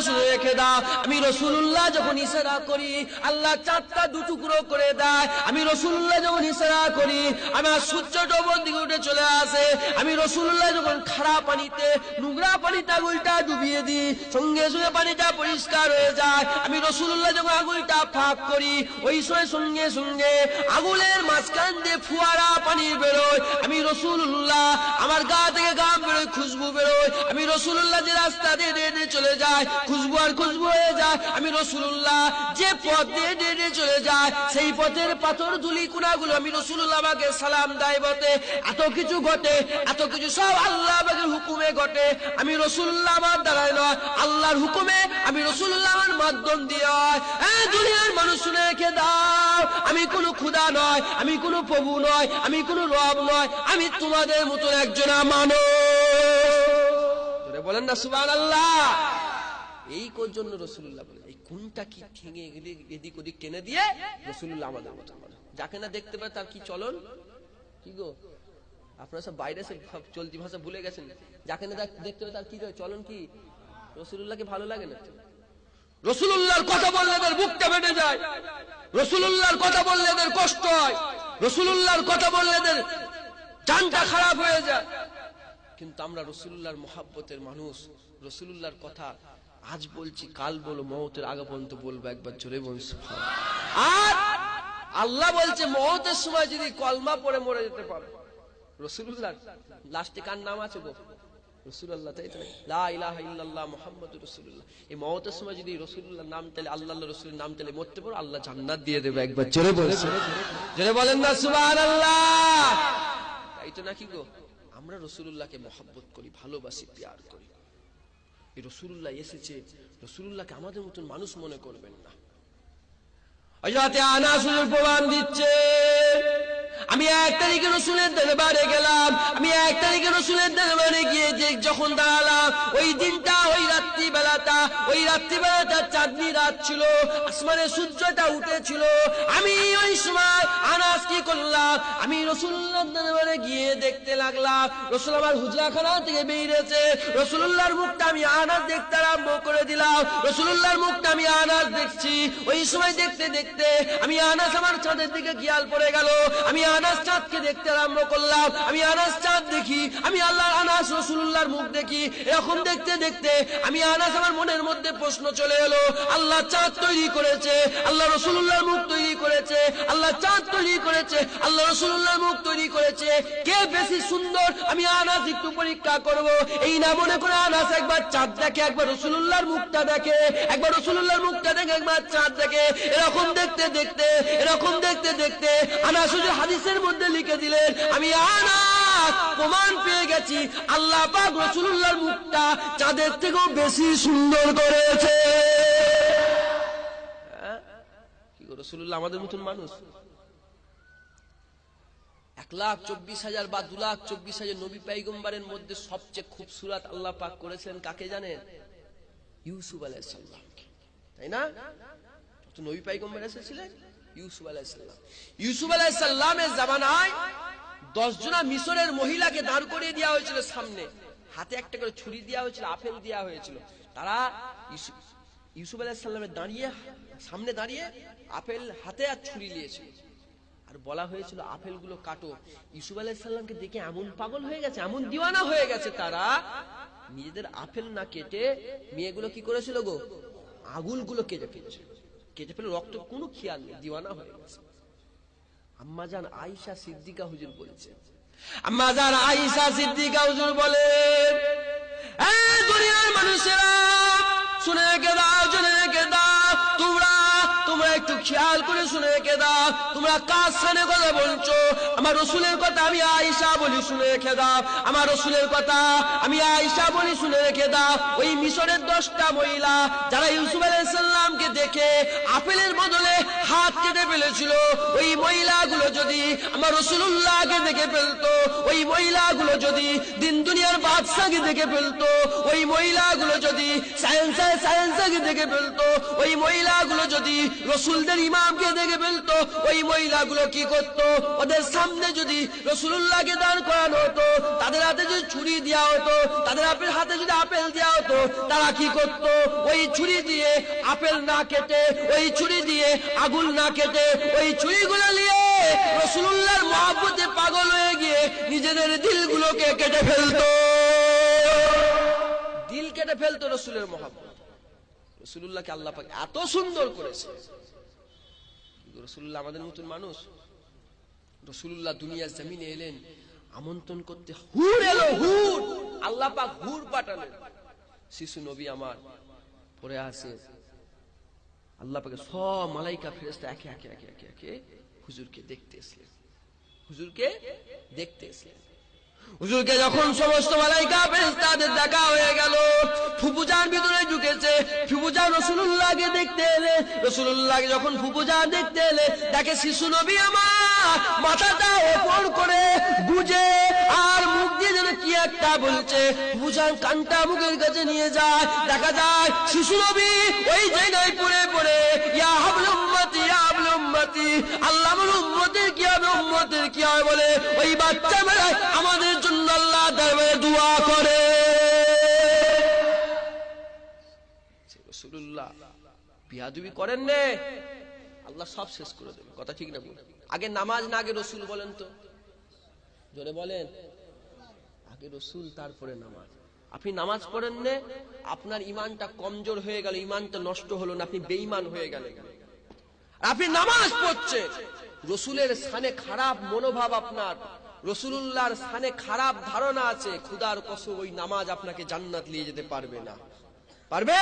শুনে রেখে দাও, আমি রাসূলুল্লাহ যখন ইশারা করি আল্লাহ চাঁদটা দু টুকরো করে দেয়। আমি রাসূলুল্লাহ যখন ইশারা করি আমার সূর্যটা উপর দিকে উঠে চলে আসে। আমি রাসূলুল্লাহ যখন খারাপ পানিতে নোংরা পানিতে আঙুলটা ডুবিয়ে দিই সঙ্গে সঙ্গে পানিটা পরিষ্কার হয়ে যায়। আমি রাসূলুল্লাহ যখন আঙুলটা ফাঁক করি ওই সময় সঙ্গে সঙ্গে আঙুলের মাঝখান দিয়ে ফুয়ারা পানি বেরোয়। আমি রাসূলুল্লাহ আমার গা থেকে গাম বেরোয়, খুশবু বেরোয়। আমি রাসূলুল্লাহ যে রাস্তা দিয়ে দিয়ে চলে যায় খুশবু আর খুশবু হয়ে যায়। আমি রাসূলুল্লাহ যে পথ দিয়ে দিয়ে চলে যায় সেই পথের পাথর ধুলি কুনাগুলো আমি রাসূলুল্লাহ আমাকে সালাম দেয় বটে। এত কিছু ঘটে, এত কিছু সব আল্লাহ পাকের হুকুমে ঘটে। আমি রাসূলুল্লাহ আমার দ্বারাই নয়, আল্লাহর হুকুমে আমি রাসূলুল্লাহ আমার মাধ্যম দিয়ে হয়। দুনিয়ার মানুষ শুনে রেখে দাও, আমি কোনো খোদা নয়, আমি কোনো প্রভু নয়, আমি কোনো রব নয়, আমি তোমাদের মতো একজন মানুষ। বলেন না সুবহানাল্লাহ। এই জন্য রাসূলুল্লাহ বলেন এই কোনটা কি ঠেঙে এদিক ওদিক টেনে দিয়ে রাসূলুল্লাহ আমাদের মতো মানুষ। যাকে না দেখতে পারে তার কি চলন কি গো, আপনারা সব বাইরে সে চলতি ভাষা ভুলে গেছেন। যাকে না দেখতে পারে তার কি চলন কি? রাসূলুল্লাহকে ভালো লাগে না? রাসূলুল্লাহর কথা বললে এদের বুকটা ফেটে যায়, রাসূলুল্লাহর কথা বললে এদের কষ্ট হয়, রাসূলুল্লাহর কথা বললে এদের জানটা খারাপ হয়ে যায়। কিন্তু আমরা রাসূলুল্লাহর মহব্বতের মানুষ। রাসূলুল্লাহর কথা আজ বলছি, কাল বলবো, মওতের আগে পর্যন্ত বলবো। একবার জোরে বলুন সুবহানাল্লাহ। আর আল্লাহ বলছে মওতের সময় যদি কলমা পড়ে মরে যেতে পারো, রাসূলুল্লাহর লাস্টে কার নাম আছে গো? রাসূলুল্লাহ, তাই তো? লা ইলাহা ইল্লাল্লাহ মুহাম্মাদুর রাসূলুল্লাহ। এই মওতের সময় যদি রাসূলুল্লাহর নাম তেলে, আল্লাহর রাসূলের নাম তেলে মরতে পারো, আল্লাহ জান্নাত দিয়ে দেবে। একবার জোরে বলেন, জোরে বলেন না সুবহানাল্লাহ। তাই তো নাকি গো? আমরা রাসূলুল্লাহকে মহব্বত করি, ভালোবাসি, প্যার করি। এই রাসূলুল্লাহ এসেছে, রাসূলুল্লাহকে আমাদের মতন মানুষ মনে করবেন না। হযরত আনাস প্রমাণ দিচ্ছে, আমি 1 তারিখে রাসূলের দরবারে গেলাম। আমি 1 তারিখে রাসূলের দরবারে গিয়ে যখন দাঁড়ালাম ওই দিনটা, ওই রাত্রিবেলাটা চাঁদনি রাত ছিল, আসমানে সূর্যটা উঠেছিল। আমি ওই সময় আনাস কি করলাম, আমি রাসূলুল্লাহর দরবারে গিয়ে দেখতে লাগলাম রাসূল আমার হুজরাখানা থেকে বেরিয়েছে। রাসূলুল্লাহর মুখটা আমি আনাস দেখতে আরম্ভ করে দিলাম। রাসূলুল্লাহর মুখটা আমি আনাস দেখছি। ওই সময় দেখতে দেখতে আমি আনাস আমার চাঁদের দিকে খেয়াল পড়ে গেল। আমি আনাস চাঁদকে দেখতে আরম্ভ করলাম। আমি আনাস চাঁদ দেখি, আমি আল্লাহর আনাস রাসূলুল্লাহর মুখ দেখি। এরকম দেখতে দেখতে আমি আনাস আমার মনের মধ্যে প্রশ্ন চলে এলো, আল্লাহ চাঁদ তৈরি করেছে, আল্লাহ রাসূলুল্লাহর মুখ তৈরি করেছে, আল্লাহ চাঁদ তৈরি করেছে, আল্লাহ রাসূলুল্লাহর মুখ তৈরি করেছে, কে বেশি সুন্দর? আমি আনাস একটু পরীক্ষা করব। এই না মনে করে আনাস একবার চাঁদ দেখে, একবার রাসূলুল্লাহর মুখটা দেখে, একবার রাসূলুল্লাহর মুখটা দেখে, একবার চাঁদ দেখে। এরকম দেখতে দেখতে আনাস হাদিসের মধ্যে লিখে দিলেন, আমি আনাস প্রমাণ পেয়ে গেছি আল্লাহ পাক রাসূলুল্লাহর মুখটা চাঁদের থেকেও বেশি সুন্দর করেছে। কি গো, রাসূলুল্লাহ আমাদের মতন মানুষ? 1,24,000 বা 2,24,000 নবী পয়গম্বরের মধ্যে সবচেয়ে খুবসুরত আল্লাহ পাক করেছেন কাকে জানেন? ইউসুফ আলাইহিস সালামকে, তাই না? তো নবী পয়গম্বর এসেছিলেন ইউসুফ আলাইহিস সালাম। ইউসুফ আলাইহিস সালামের জামানায় 10 জনা মিশরের মহিলাকে দাঁড় করিয়ে দেওয়া হয়েছিল সামনে, হাতে একটা করে ছুরি দেওয়া হয়েছিল, আপেল দেওয়া হয়েছিল। তারা ইউসুফ আলাইহিস সালামের সামনে দাঁড়িয়ে আপেল হাতে আর ছুরি নিয়েছিল। আর বলা হয়েছিল আপেলগুলো কাটো। ইউসুফ আলাইহিস সালামকে দেখে এমন পাগল হয়ে গেছে, এমন দিওয়ানা হয়ে গেছে, তারা নিজেদের আপেল না কেটে মেয়েগুলো কি করেছিল গো, আঙুলগুলো কেটে ফেলে রক্ত কোনো খেয়াল নেই, দিওয়ানা হয়ে গেছে। আম্মাজান আয়েশা সিদ্দিকা হুজুর বলেছেন, আম্মাজান আয়েশা সিদ্দিকা হুজুর বলেন, এই দুনিয়ার মানুষেরা শুনে রেখে দাও, জেনে রেখে দাও, তোমরা একটু খেয়াল করে শুনে রেখে দাও, তোমরা কার সামনে কথা বলছো? আমার রাসূলের কথা আমি আয়েশা বলি, শুনে রেখে দাও। আমার রাসূলের কথা আমি আয়েশা বলি, শুনে রেখে দাও। ওই মিশরের 10টা মহিলা যারা ইউসুফ আলাইহিস সালামকে দেখে আপেলের বদলে হাত কেটে ফেলেছিল, ওই মহিলাগুলো যদি আমার রাসূলুল্লাহকে দেখে ফেলতো, ওই মহিলাগুলো যদি দিন দুনিয়ার বাদশাকে দেখে ফেলতো, ওই মহিলাগুলো যদি সায়েন্সকে দেখে ফেলতো, ওই মহিলাগুলো যদি রাসূলদের ইমামকে দেখে ফেলতো, ওই মহিলাগুলো কি করতো, ওদের সামনে যদি রাসূলুল্লাহকে দাঁড় করানো হতো, তাদের হাতে যদি ছুরি দেওয়া হতো, তাদের হাতে যদি আপেল দেওয়া হতো, তারা কি করতো, ওই ছুরি দিয়ে আপেল না কেটে, ওই ছুরি দিয়ে আগুন না কেটে, ওই ছুরিগুলো নিয়ে রাসূলুল্লাহর মহব্বতে পাগল হয়ে গিয়ে নিজেদের দিলগুলোকে কেটে ফেলতো, দিল কেটে ফেলতো রাসূলের মহব্বত। রাসূলুল্লাহকে আল্লাহ পাক এত সুন্দর করেছে। রাসূলুল্লাহ আমাদের মতন মানুষ? রাসূলুল্লাহ দুনিয়ার জমিনে এলেন আমন্ত্রণ করতে, হুর এলো, হুর, আল্লাহ পাক হুর পাঠালেন। শিশু নবী আমার পড়ে আসে, আল্লাহ পাকের সব মালাইকা ফেরেশতা একে একে একে একে একে হুজুরকে দেখতে এসেছেন, হুজুরকে দেখতে এসেছেন। হুজুরকে যখন সমস্ত মালাইকা ফেরেশতাদের দেখা হয়ে গেল, ফুফুজান ভিতরে ঢুকেছে, ফুফুজান রাসূলুল্লাহকে দেখতে এলে, রাসূলুল্লাহকে যখন ফুফুজান দেখতে এলে, দেখে শিশু নবী আমার মাথাটা ওপর করে গুজে আর মুখ দিয়ে যেন কি একটা বলছে। ফুফুজান কানটা মুখের কাছে নিয়ে যায়, দেখা যায় শিশু নবী ওই জায়গায় পড়ে পড়ে ইয়া হাবল উম্মতি, ইয়া হাবল উম্মতি, আল্লাহ আমার উম্মতের কি হবে, উম্মতের কি হবে বলে ওই বাচ্চা বেলায় আমাদের জন্য আল্লাহ দরবারে দোয়া করে। রাসূলুল্লাহ বিয়াদবি করেন না, আল্লাহ সব শেষ করে দেবে। কথা ঠিক না? আগে নামাজ না আগে রসুল? বলেন তো, জোরে বলেন। আগে রসুল তারপরে নামাজ। আপনি নামাজ পড়েন না, আপনার ইমানটা কমজোর হয়ে গেল, ইমানটা নষ্ট হলো না, আপনি বেঈমান হয়ে গেলেন। আপনি নামাজ পড়ছেন, রসুলের শানে খারাপ মনোভাব আপনার, রাসূলুল্লাহর শানে খারাপ ধারণা আছে, খোদার কসম ওই নামাজ আপনাকে জান্নাত নিয়ে যেতে পারবে না। পারবে?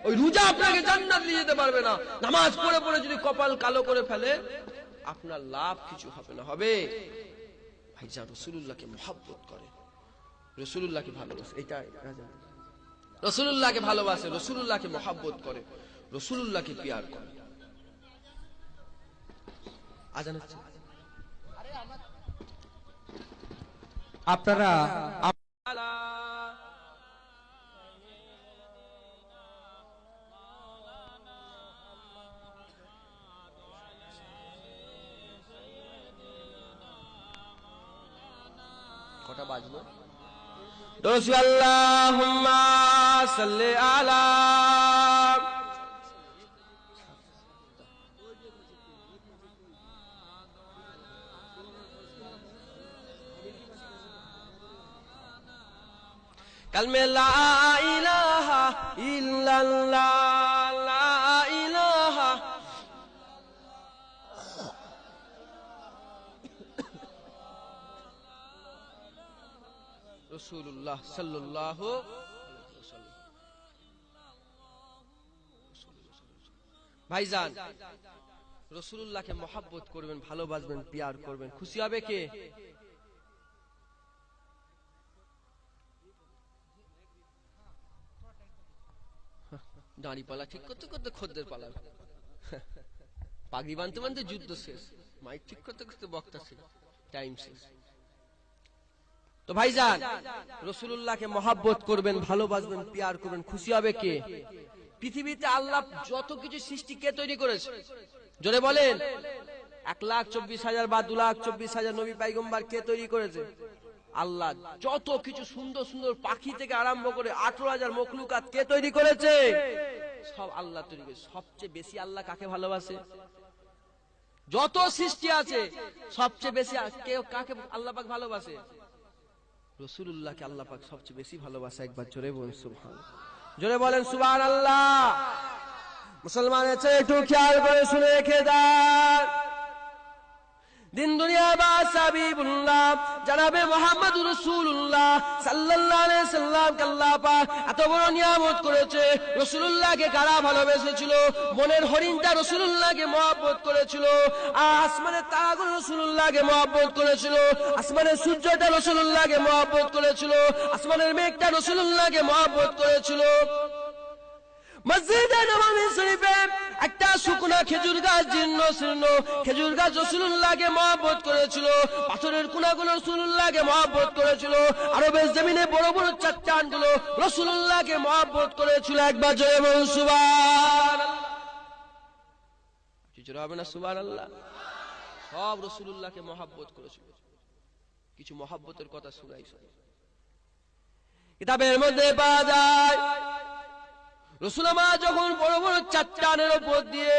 ওই রোজা আপনাকে জান্নাত নিয়ে যেতে পারবে না। নামাজ পড়ে পড়ে যদি কপাল কালো করে ফেলে, আপনার লাভ কিছু হবে না। হবে ভাইজান, রাসূলুল্লাহকে মহব্বত করে, রাসূলুল্লাহকে ভালোবাসে, এটা রাসূলুল্লাহকে ভালোবাসে, রাসূলুল্লাহকে মহব্বত করে, রাসূলুল্লাহকে প্যার করে। আজান হচ্ছে, আপনারা কটা বাজলো? আল্লাহুম্মা সাল্লি আলা কালমে লা ইলাহা ইল্লাল্লাহ, লা ইলাহা রাসূলুল্লাহ সাল্লাল্লাহু আলাইহি ওয়াসাল্লাম। ভাইজান, রাসূলুল্লাহকে মহব্বত করবেন, ভালোবাসবেন, প্যার করবেন, খুশি হবে কে? দাঁড়ি পালা ঠিক করতে করতে খদ্দের পালা, পাগড়ি বানতে বানতে যুদ্ধ শেষ, মাইক ঠিক করতে করতে বক্তা শেষ, টাইম শেষ। তো ভাইজান, রাসূলুল্লাহকে মহব্বত করবেন, ভালোবাসবেন, প্যার করবেন, খুশি হবে কে? পৃথিবীতে আল্লাহ যত কিছু সৃষ্টি কে তৈরি করেছে? জোরে বলেন। 1,24,000 বা 2,24,000 নবী পয়গম্বর কে তৈরি করেছে? আল্লাহ। যত কিছু সুন্দর সুন্দর পাখি থেকে আরম্ভ করে 18,000 মখলুকাত কে তৈরি করেছে? সব আল্লাহ তৈরি করেছে। সবচেয়ে বেশি আল্লাহ কাকে ভালোবাসে? যত সৃষ্টি আছে সবচেয়ে বেশি কাকে আল্লাহ পাক ভালোবাসে? রাসূলুল্লাহকে আল্লাহ পাক সবচেয়ে বেশি ভালোবাসে। একবার জোরে বলেন সুবহানাল্লাহ, জোরে বলেন সুবহানাল্লাহ। মুসলমানের ছেলে একটু খেয়াল করে শুনে রেখে দেন, দিন দুনিয়া বাস হাবিবুল্লাহ জনাবে মুহাম্মদুর রাসূলুল্লাহ সাল্লাল্লাহু আলাইহি সাল্লাম কে আল্লাহ পাক এত বড় নিয়ামত করেছে। রাসূলুল্লাহকে কারা ভালোবেসেছিল? মনের হরিণটা রাসূলুল্লাহকে মহব্বত করেছিল, আসমানের তারাগুলো রাসূলুল্লাহকে মহব্বত করেছিল, আসমানের সূর্যটা রাসূলুল্লাহকে মহব্বত করেছিল, আসমানের মেঘটা রাসূলুল্লাহকে মহব্বত করেছিল। মসজিদে নববী শরীফে একটা শুকনা খেজুর গাছ, জীর্ণ শীর্ণ খেজুর গাছ রাসূলুল্লাহকে মহব্বত করেছিল, পাথরের কোনাগুলো রাসূলুল্লাহকে মহব্বত করেছিল, আরবের জমিনে বড় বড় চট্টানগুলো রাসূলুল্লাহকে মহব্বত করেছিল। একবার জোরে বলুন সুবহানাল্লাহ। জোরে হবে না সুবহানাল্লাহ? সব রাসূলুল্লাহকে মহব্বত করেছিল। কিছু মহব্বতের কথা শুনাই শুনি। কিতাবের মধ্যে পাওয়া যায় রাসূল আমার যখন বড় বড় চাট্টানের উপর দিয়ে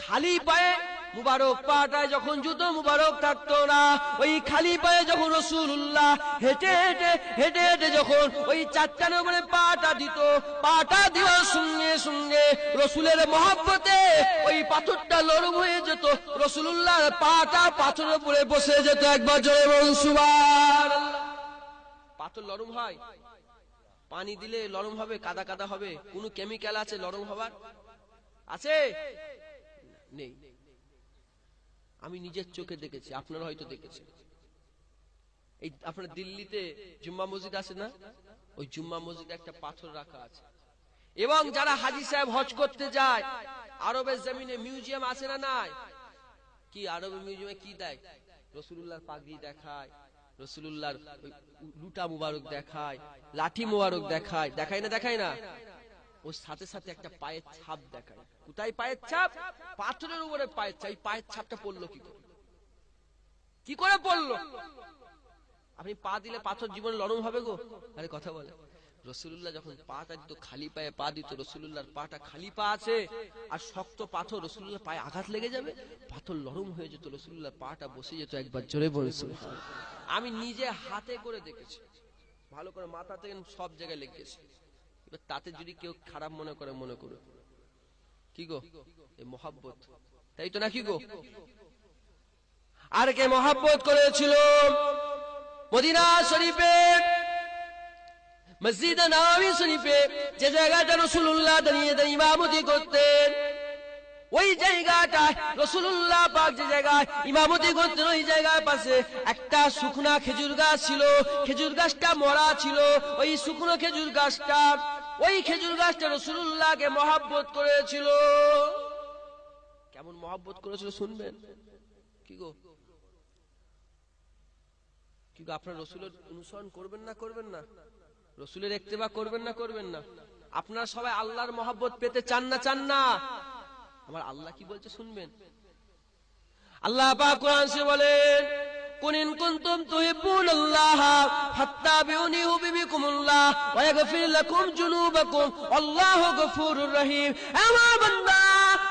খালি পায়ে মুবারক পাটায় যখন জুতো মুবারক থাকতো না, ওই খালি পায়ে যখন রাসূলুল্লাহ হেঁটে হেঁটে হেঁটে হেঁটে যখন ওই চাট্টানের উপরে পাটা দিত, পাটা দেওয়ার সঙ্গে সঙ্গে রাসূলের মহব্বতে ওই পাথরটা নরম হয়ে যেত, রাসূলুল্লাহর পাটা পাথরের উপরে বসে যেত। একবার জোরে বলুন সুবহানাল্লাহ। পাথর নরম হয়? পানি দিলে নরম হবে? কাদা কাদা হবে? কোন কেমিক্যাল আছে নরম হবার? আছে? নেই। আমি নিজের চোখে দেখেছি, আপনারা হয়তো দেখেছেন। এই আপনার দিল্লিতে জুম্মা মসজিদ আছে না, ওই জুম্মা মসজিদে একটা পাথর রাখা আছে। এবং যারা হাজী সাহেব হজ করতে যায়, আরবের জমিনে মিউজিয়াম আছে না নাই? কি আরবের মিউজিয়ামে কি দেয়? রাসূলুল্লাহর পাগড়ি দেখায়, রাসূলুল্লাহর লুটা মুবারক দেখায়, লাঠি মুবারক দেখায়, দেখায় না দেখায় না? ওর সাথে সাথে একটা পায়ের ছাপ দেখায়। কোথায় পায়ের ছাপ? পাথরের উপরে পায়ের ছাপ। এই পায়ের ছাপটা পড়লো কি করে? কি করে পড়লো? আপনি পা দিলে পাথর জীবনে নরম হবে গো? আরে কথা বলে। রাসূলুল্লাহ যখন পাটা দিত, খালি পায়ে পা দিত, রাসূলুল্লাহর পাটা খালি পা আছে আর শক্ত পাথর, রাসূলুল্লাহর পায়ে আঘাত লেগে যাবে, পাথর নরম হয়ে যেত, রাসূলুল্লাহর পাটা বসে যেত। একবার জোরে বলুন সুবহানাল্লাহ। আমি নিজে হাতে করে দেখেছি, ভালো করে মাথা থেকে সব জায়গায় লেগেছে। এবার তাতে যদি কেউ খারাপ মনে করে, মনে করে কি গো? এই মহব্বত, তাই তো নাকি গো? আর কে মহব্বত করেছিল মদিনা শরীফে, মসজিদে নববী শরীফে যে জায়গাটা রাসূলুল্লাহ দাঁড়িয়ে দাঁড়িয়ে ইমামতি করতেন, ওই জায়গাটায় রাসূলুল্লাহ পাক যে জায়গায় ইমামতি করতেন, ওই জায়গার পাশে একটা শুকনা খেজুর গাছ ছিল। খেজুর গাছটা মরা ছিল। ওই শুকনো খেজুর গাছটা, ওই খেজুর গাছটা রাসূলুল্লাহকে মহব্বত করেছিল। কেমন মহব্বত করেছিল শুনবেন। কি গো? কি গো, আপনারা রাসূলের অনুসরণ করবেন না করবেন না? রাসূলের ইত্তেবা করবেন না করবেন না? আপনারা সবাই আল্লাহর মহব্বত পেতে চান না চান না? আমার আল্লাহ কি বলছে শুনবেন। আল্লাহ পাক কোরআনে বলেন, কুন ইন কুনতুম তুহিব্বুনাল্লাহ ফাত্তাবিউনি ইউহিব্বুকুমুল্লাহ ওয়া ইয়াগফির লাকুম যুনুবাকুম আল্লাহু গফুরুর রহিম। আমার বান্দা,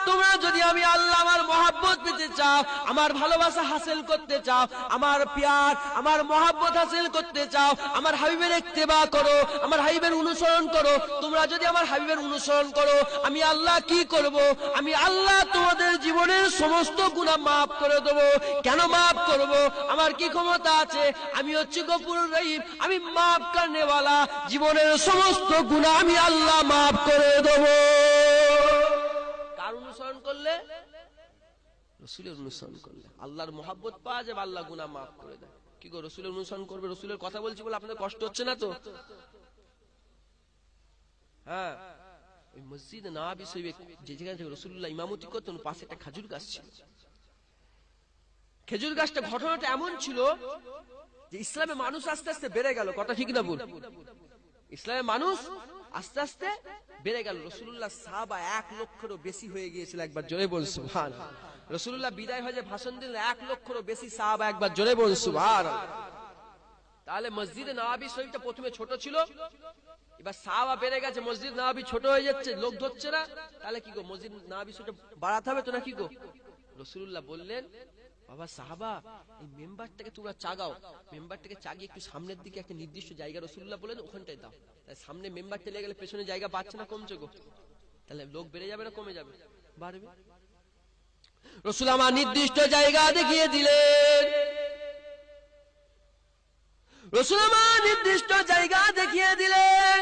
তোমরা যদি আমি আল্লাহ আমার মহব্বত পেতে চাও, আমার ভালোবাসা হাসিল করতে চাও, আমার প্যার আমার মহব্বত হাসিল করতে চাও, আমার হাবিবের ইত্তেবা করো, আমার হাবিবের অনুসরণ করো। তোমরা যদি আমার হাবিবের অনুসরণ করো, আমি আল্লাহ কি করব? আমি আল্লাহ তোমাদের জীবনের সমস্ত গুনাহ মাফ করে দেব। কেন মাফ করব? আমার কি ক্ষমতা আছে? আমি হচ্ছি গফুরুর রহিম, আমি মাফ করনে ওয়ালা। জীবনের সমস্ত গুনাহ আমি আল্লাহ মাফ করে দেব। কার অনুসরণ করলে? রাসূলের অনুসরণ করলে আল্লাহর মহব্বত পাওয়া যাবে, আল্লাহ গুনাহ মাফ করে দেয়। কি গো, রাসূলের অনুসরণ করবে? রাসূলের কথা বলছি বলে আপনাদের কষ্ট হচ্ছে না তো? হ্যাঁ, ওই মসজিদে নববী শরীফে যে জায়গায় রাসূলুল্লাহ ইমামতি করতেন, পাশে একটা খেজুর গাছ ছিল। খেজুর গাছটা ঘটনাটা এমন ছিল যে ইসলামে মানুষ আস্তে আস্তে বেড়ে গেল। কথা ঠিক না বল? ইসলামে মানুষ আস্তে আস্তে বেড়ে গেল। রাসূলুল্লাহ সাহাবা 1 লক্ষেরও বেশি হয়ে গিয়েছিল। একবার জোরে বল সুবহানাল্লাহ। রাসূলুল্লাহ বিদায় হয়ে ভাষণ দিলেন, 1 লক্ষেরও বেশি সাহাবা। একবার জোরে বল সুবহানাল্লাহ। তাহলে মসজিদে নববী শরীফটা প্রথমে ছোট ছিল, এবার সাহাবা বেড়ে গেছে, মসজিদ নববী ছোট হয়ে যাচ্ছে, লোক ধরছে না। তাহলে কি গো, মসজিদ নববী শরীফটা বাড়াতে হবে তো নাকি গো? রাসূলুল্লাহ বললেন, বাবা সাহাবা, এই মেম্বারটাকে তোমরা চাগাও, মেম্বারটাকে চাগিয়ে একটু সামনের দিকে একটা নির্দিষ্ট জায়গা রাসূলুল্লাহ বলেন ওখানটায় দাও। তাই সামনে মেম্বারটা লেগে গেলে পেছনে জায়গা বাড়ছে না কমছে গো? তাহলে লোক বেড়ে যাবে না কমে যাবে? বাড়বে। রাসূল আমার নির্দিষ্ট জায়গা দেখিয়ে দিলেন। রাসূল আমার নির্দিষ্ট জায়গা দেখিয়ে দিলেন।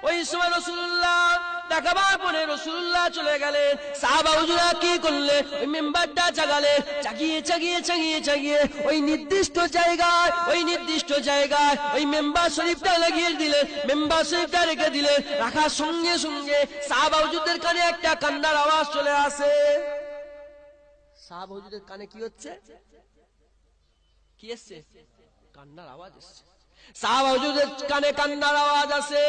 ওই সময় রাসূলুল্লাহ দেখাবার পরে রাসূলুল্লাহ চলে গেলেন। সাহাবা হুজুরা কি করলেন? ওই মেম্বারটা জাগালেন, চাগিয়ে চাগিয়ে চাগিয়ে চাগিয়ে ওই নির্দিষ্ট জায়গায় ওই মেম্বার শরীফটা লাগিয়ে দিলেন, মেম্বার শরীফটা রেখে দিলেন। রাখার সঙ্গে সঙ্গে সাহাবা হুজুরদের কানে একটা কান্নার আওয়াজ চলে আসে। সাহাবা হুজুরদের কানে কি হচ্ছে? কি এসছে? কান্নার আওয়াজ এসছে। সাহাবা হুজুরদের কানে কান্নার আওয়াজ আসে।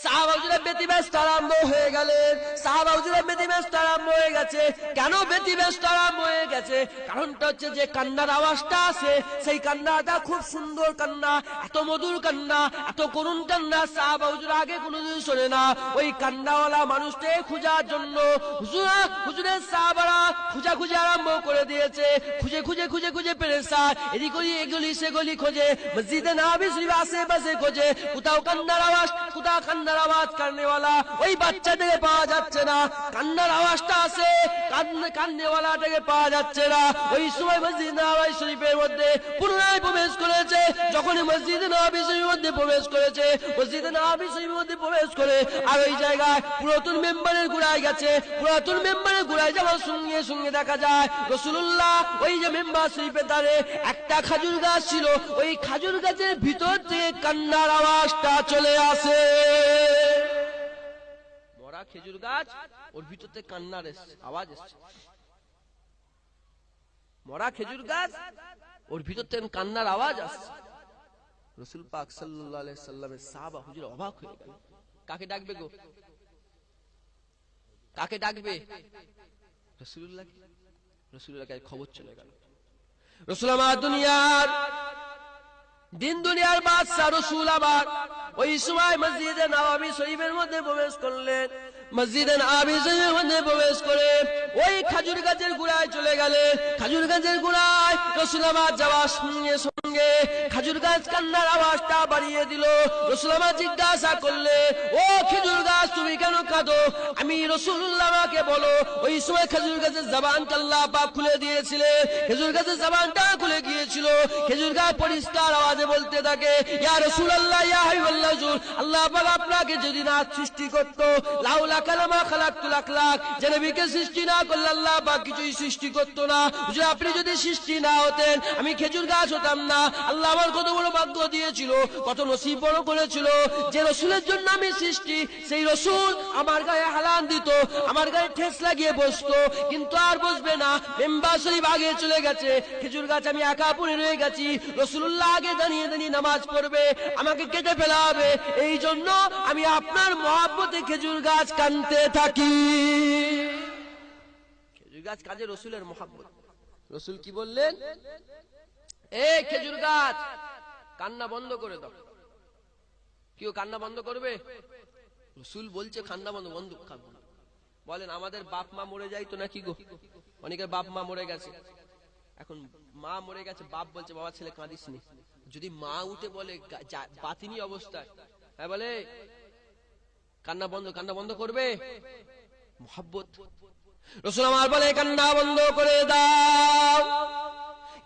সাহাবা হুজুরের ব্যতিব্যস্ত আরম্ভ হয়ে গেলেন। সাহাবা হুজুরের ব্যতিব্যস্ত আরম্ভ হয়ে গেছে। কেন ব্যতিব্যস্ত আরম্ভ হয়ে গেছে? কারণটা হচ্ছে যে কান্নার আওয়াজটা আছে, সেই কান্নাটা খুব সুন্দর কান্না, এত মধুর কান্না, এত করুণ কান্না সাহাবা হুজুর আগে কোনোদিন শোনে না। ওই কান্নাওয়ালা মানুষটাকে খোঁজার জন্য হুজুরের সাহাবারা খুঁজাখুঁজি আরম্ভ করে দিয়েছে। খুঁজে খুঁজে খুঁজে খুঁজে পেরেশান, এদিক ওদিক এগুলি সেগুলি খোঁজে, মসজিদে নববী শরীফ আশেপাশে খোঁজে, কোথাও কান্নার আওয়াজ, কোথাও কান্নার আওয়াজ কান্নেওয়ালা ওই বাচ্চাটাকে পাওয়া যাচ্ছে না। কান্নার আওয়াজটা আছে, কান্নেওয়ালাটাকে পাওয়া যাচ্ছে না। ওই সময় মসজিদ নববী শরীফের মধ্যে পুনরায় প্রবেশ করেছে। যখনই মসজিদে নববী শরীফের মধ্যে প্রবেশ করেছে, মসজিদে নববী শরীফের মধ্যে প্রবেশ করে আর ওই জায়গায় পুরাতন মেম্বারের গোড়ায় গেছে। পুরাতন মেম্বারের গোড়ায় যাওয়ার সঙ্গে সঙ্গে দেখা যায় রাসূলুল্লাহ ওই যে মেম্বার শরীফের ধারে একটা খেজুর গাছ ছিল, ওই খেজুর গাছের ভিতর থেকে কান্নার আওয়াজটা চলে আসে। মরা খেজুর গাছ, ওর ভিতর থেকে কান্নার আওয়াজ এসছে। মরা খেজুর গাছ, ওর ভিতর থেকে কান্নার আওয়াজ আসছে। রাসূল পাক সাল্লাল্লাহু আলাইহি সাল্লামের সাহাবা হুজুর অবাক হয়ে গেল। কাকে ডাকবে গো? কাকে ডাকবে? রাসূলুল্লাহকে। রাসূলুল্লাহর কাছে খবর চলে গেল। রাসূল আমার দুনিয়ার দিন দুনিয়ার বাদশা রাসূল আবার ওই সময় মসজিদে নববী শরীফের মধ্যে প্রবেশ করলেন। মসজিদে নববী শরীফের মধ্যে প্রবেশ করে ওই খেজুর গাছের গোড়ায় চলে গেলেন। খেজুর গাছের গোড়ায় রাসূল আমার যাওয়ার সঙ্গে সঙ্গে খেজুর গাছ কান্নার আওয়াজটা বাড়িয়ে দিল। রাসূল আমার জিজ্ঞাসা করলে, ও খেজুর গাছ তুমি কেন কাঁদো? আমি রাসূলুল্লাহ, আমাকে বলো। ওই সময় খেজুর গাছের জবানটা আল্লাহ পাক খুলে দিয়েছিলেন। খেজুর গাছের জবানটা খুলে গিয়েছিল। খেজুর গাছ পরিষ্কার আওয়াজে বলতে থাকে, ইয়া রাসূলুল্লাহ, ইয়া হাবিবাল্লাহ হুজুর, আল্লাহ পাক আপনাকে যদি না সৃষ্টি করত, লাউলা কালামা খালাকতুল আখলাক, যে নবীকে সৃষ্টি না করলে আল্লাহ পাক কিছুই সৃষ্টি করত না। হুজুর আপনি যদি সৃষ্টি না হতেন আমি খেজুর গাছ হতাম না। আল্লাহ আমার কত বড় ভাগ্য দিয়েছিল, কত নসিব বড় করেছিল, যে রাসূলের জন্য আমি সৃষ্টি, সেই রাসূল আমার গায়ে হালান দিত, আমার গায়ে ঠেস লাগিয়ে বসতো, কিন্তু আর বসবে না। মেম্বার শরীফ আগে চলে গেছে, খেজুর গাছ আমি একা পড়ে রয়ে গেছি। রাসূলুল্লাহ আগে দাঁড়িয়ে দাঁড়িয়ে নামাজ পড়বে, আমাকে কেটে ফেলা হবে। এই জন্য আমি আপনার মহব্বতে খেজুর গাছ কানতে থাকি। খেজুর গাছ কাজে রাসূলের মহব্বত। রাসূল কি বললেন? এ খেজুর গাছ, কান্না বন্ধ করে দাও। কেউ কান্না বন্ধ করবে? রাসূল বলছে কান্না বন্ধ। বলেন আমাদের বাপ মা মরে যায় তো নাকি গো? অনেকের বাপ মা মরে গেছে, এখন মা মরে গেছে, বাপ বলছে বাবা ছেলে কাঁদিস নি। যদি মা উঠে বলে বাতিনি অবস্থায়, হ্যাঁ বলে কান্না বন্ধ, কান্না বন্ধ করবে? মহব্বত। রাসূল আমার বলে কান্না বন্ধ করে দাও।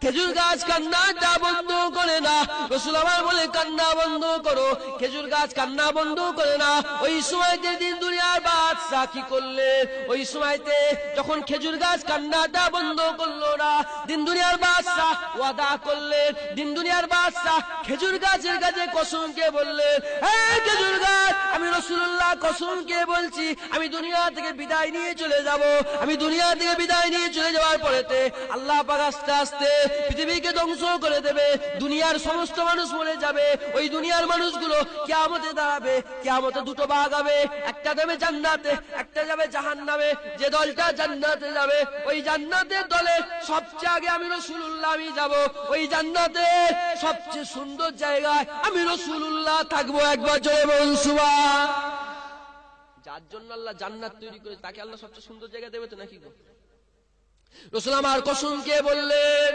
খেজুর গাছ কান্নাটা বন্ধ করে না। রাসূল আমার বলে কান্না বন্ধ করো। খেজুর গাছ কান্না বন্ধ করে না। ওই সময়তে দিন দুনিয়ার বাদশা কি করলেন? ওই সময়তে যখন খেজুর গাছ কান্নাটা বন্ধ করলো না, দিন দুনিয়ার বাদশা ওয়াদা করলেন। দিন দুনিয়ার বাদশা খেজুর গাছের কাছে কসম কে বললেন, এই খেজুর গাছ, আমি রাসূলুল্লাহ কসম কে বলছি, আমি দুনিয়া থেকে বিদায় নিয়ে চলে যাব। আমি দুনিয়া থেকে বিদায় নিয়ে চলে যাওয়ার পরেতে আল্লাহ পাক আস্তে আস্তে পৃথিবীকে ধ্বংস করে দেবে। দুনিয়ার সমস্ত মানুষ মরে যাবে। ওই দুনিয়ার মানুষগুলো কিয়ামতে দাঁড়াবে। কিয়ামতে দুটো ভাগ হবে, একটা যাবে জান্নাতে, একটা যাবে জাহান্নামে। যে দলটা জান্নাতে যাবে, ওই জান্নাতের দলে সবচেয়ে আগে আমি রাসূলুল্লাহ আমি যাব। ওই জান্নাতে সবচেয়ে সুন্দর জায়গায় আমি রাসূলুল্লাহ থাকবো। একবার জোরে বলুন সুবহান। যার জন্য আল্লাহ জান্নাত তৈরি করে তাকে আল্লাহ সবচেয়ে সুন্দর জায়গা দেবে তো নাকি গো? রাসূল আমার কসম কে বললেন,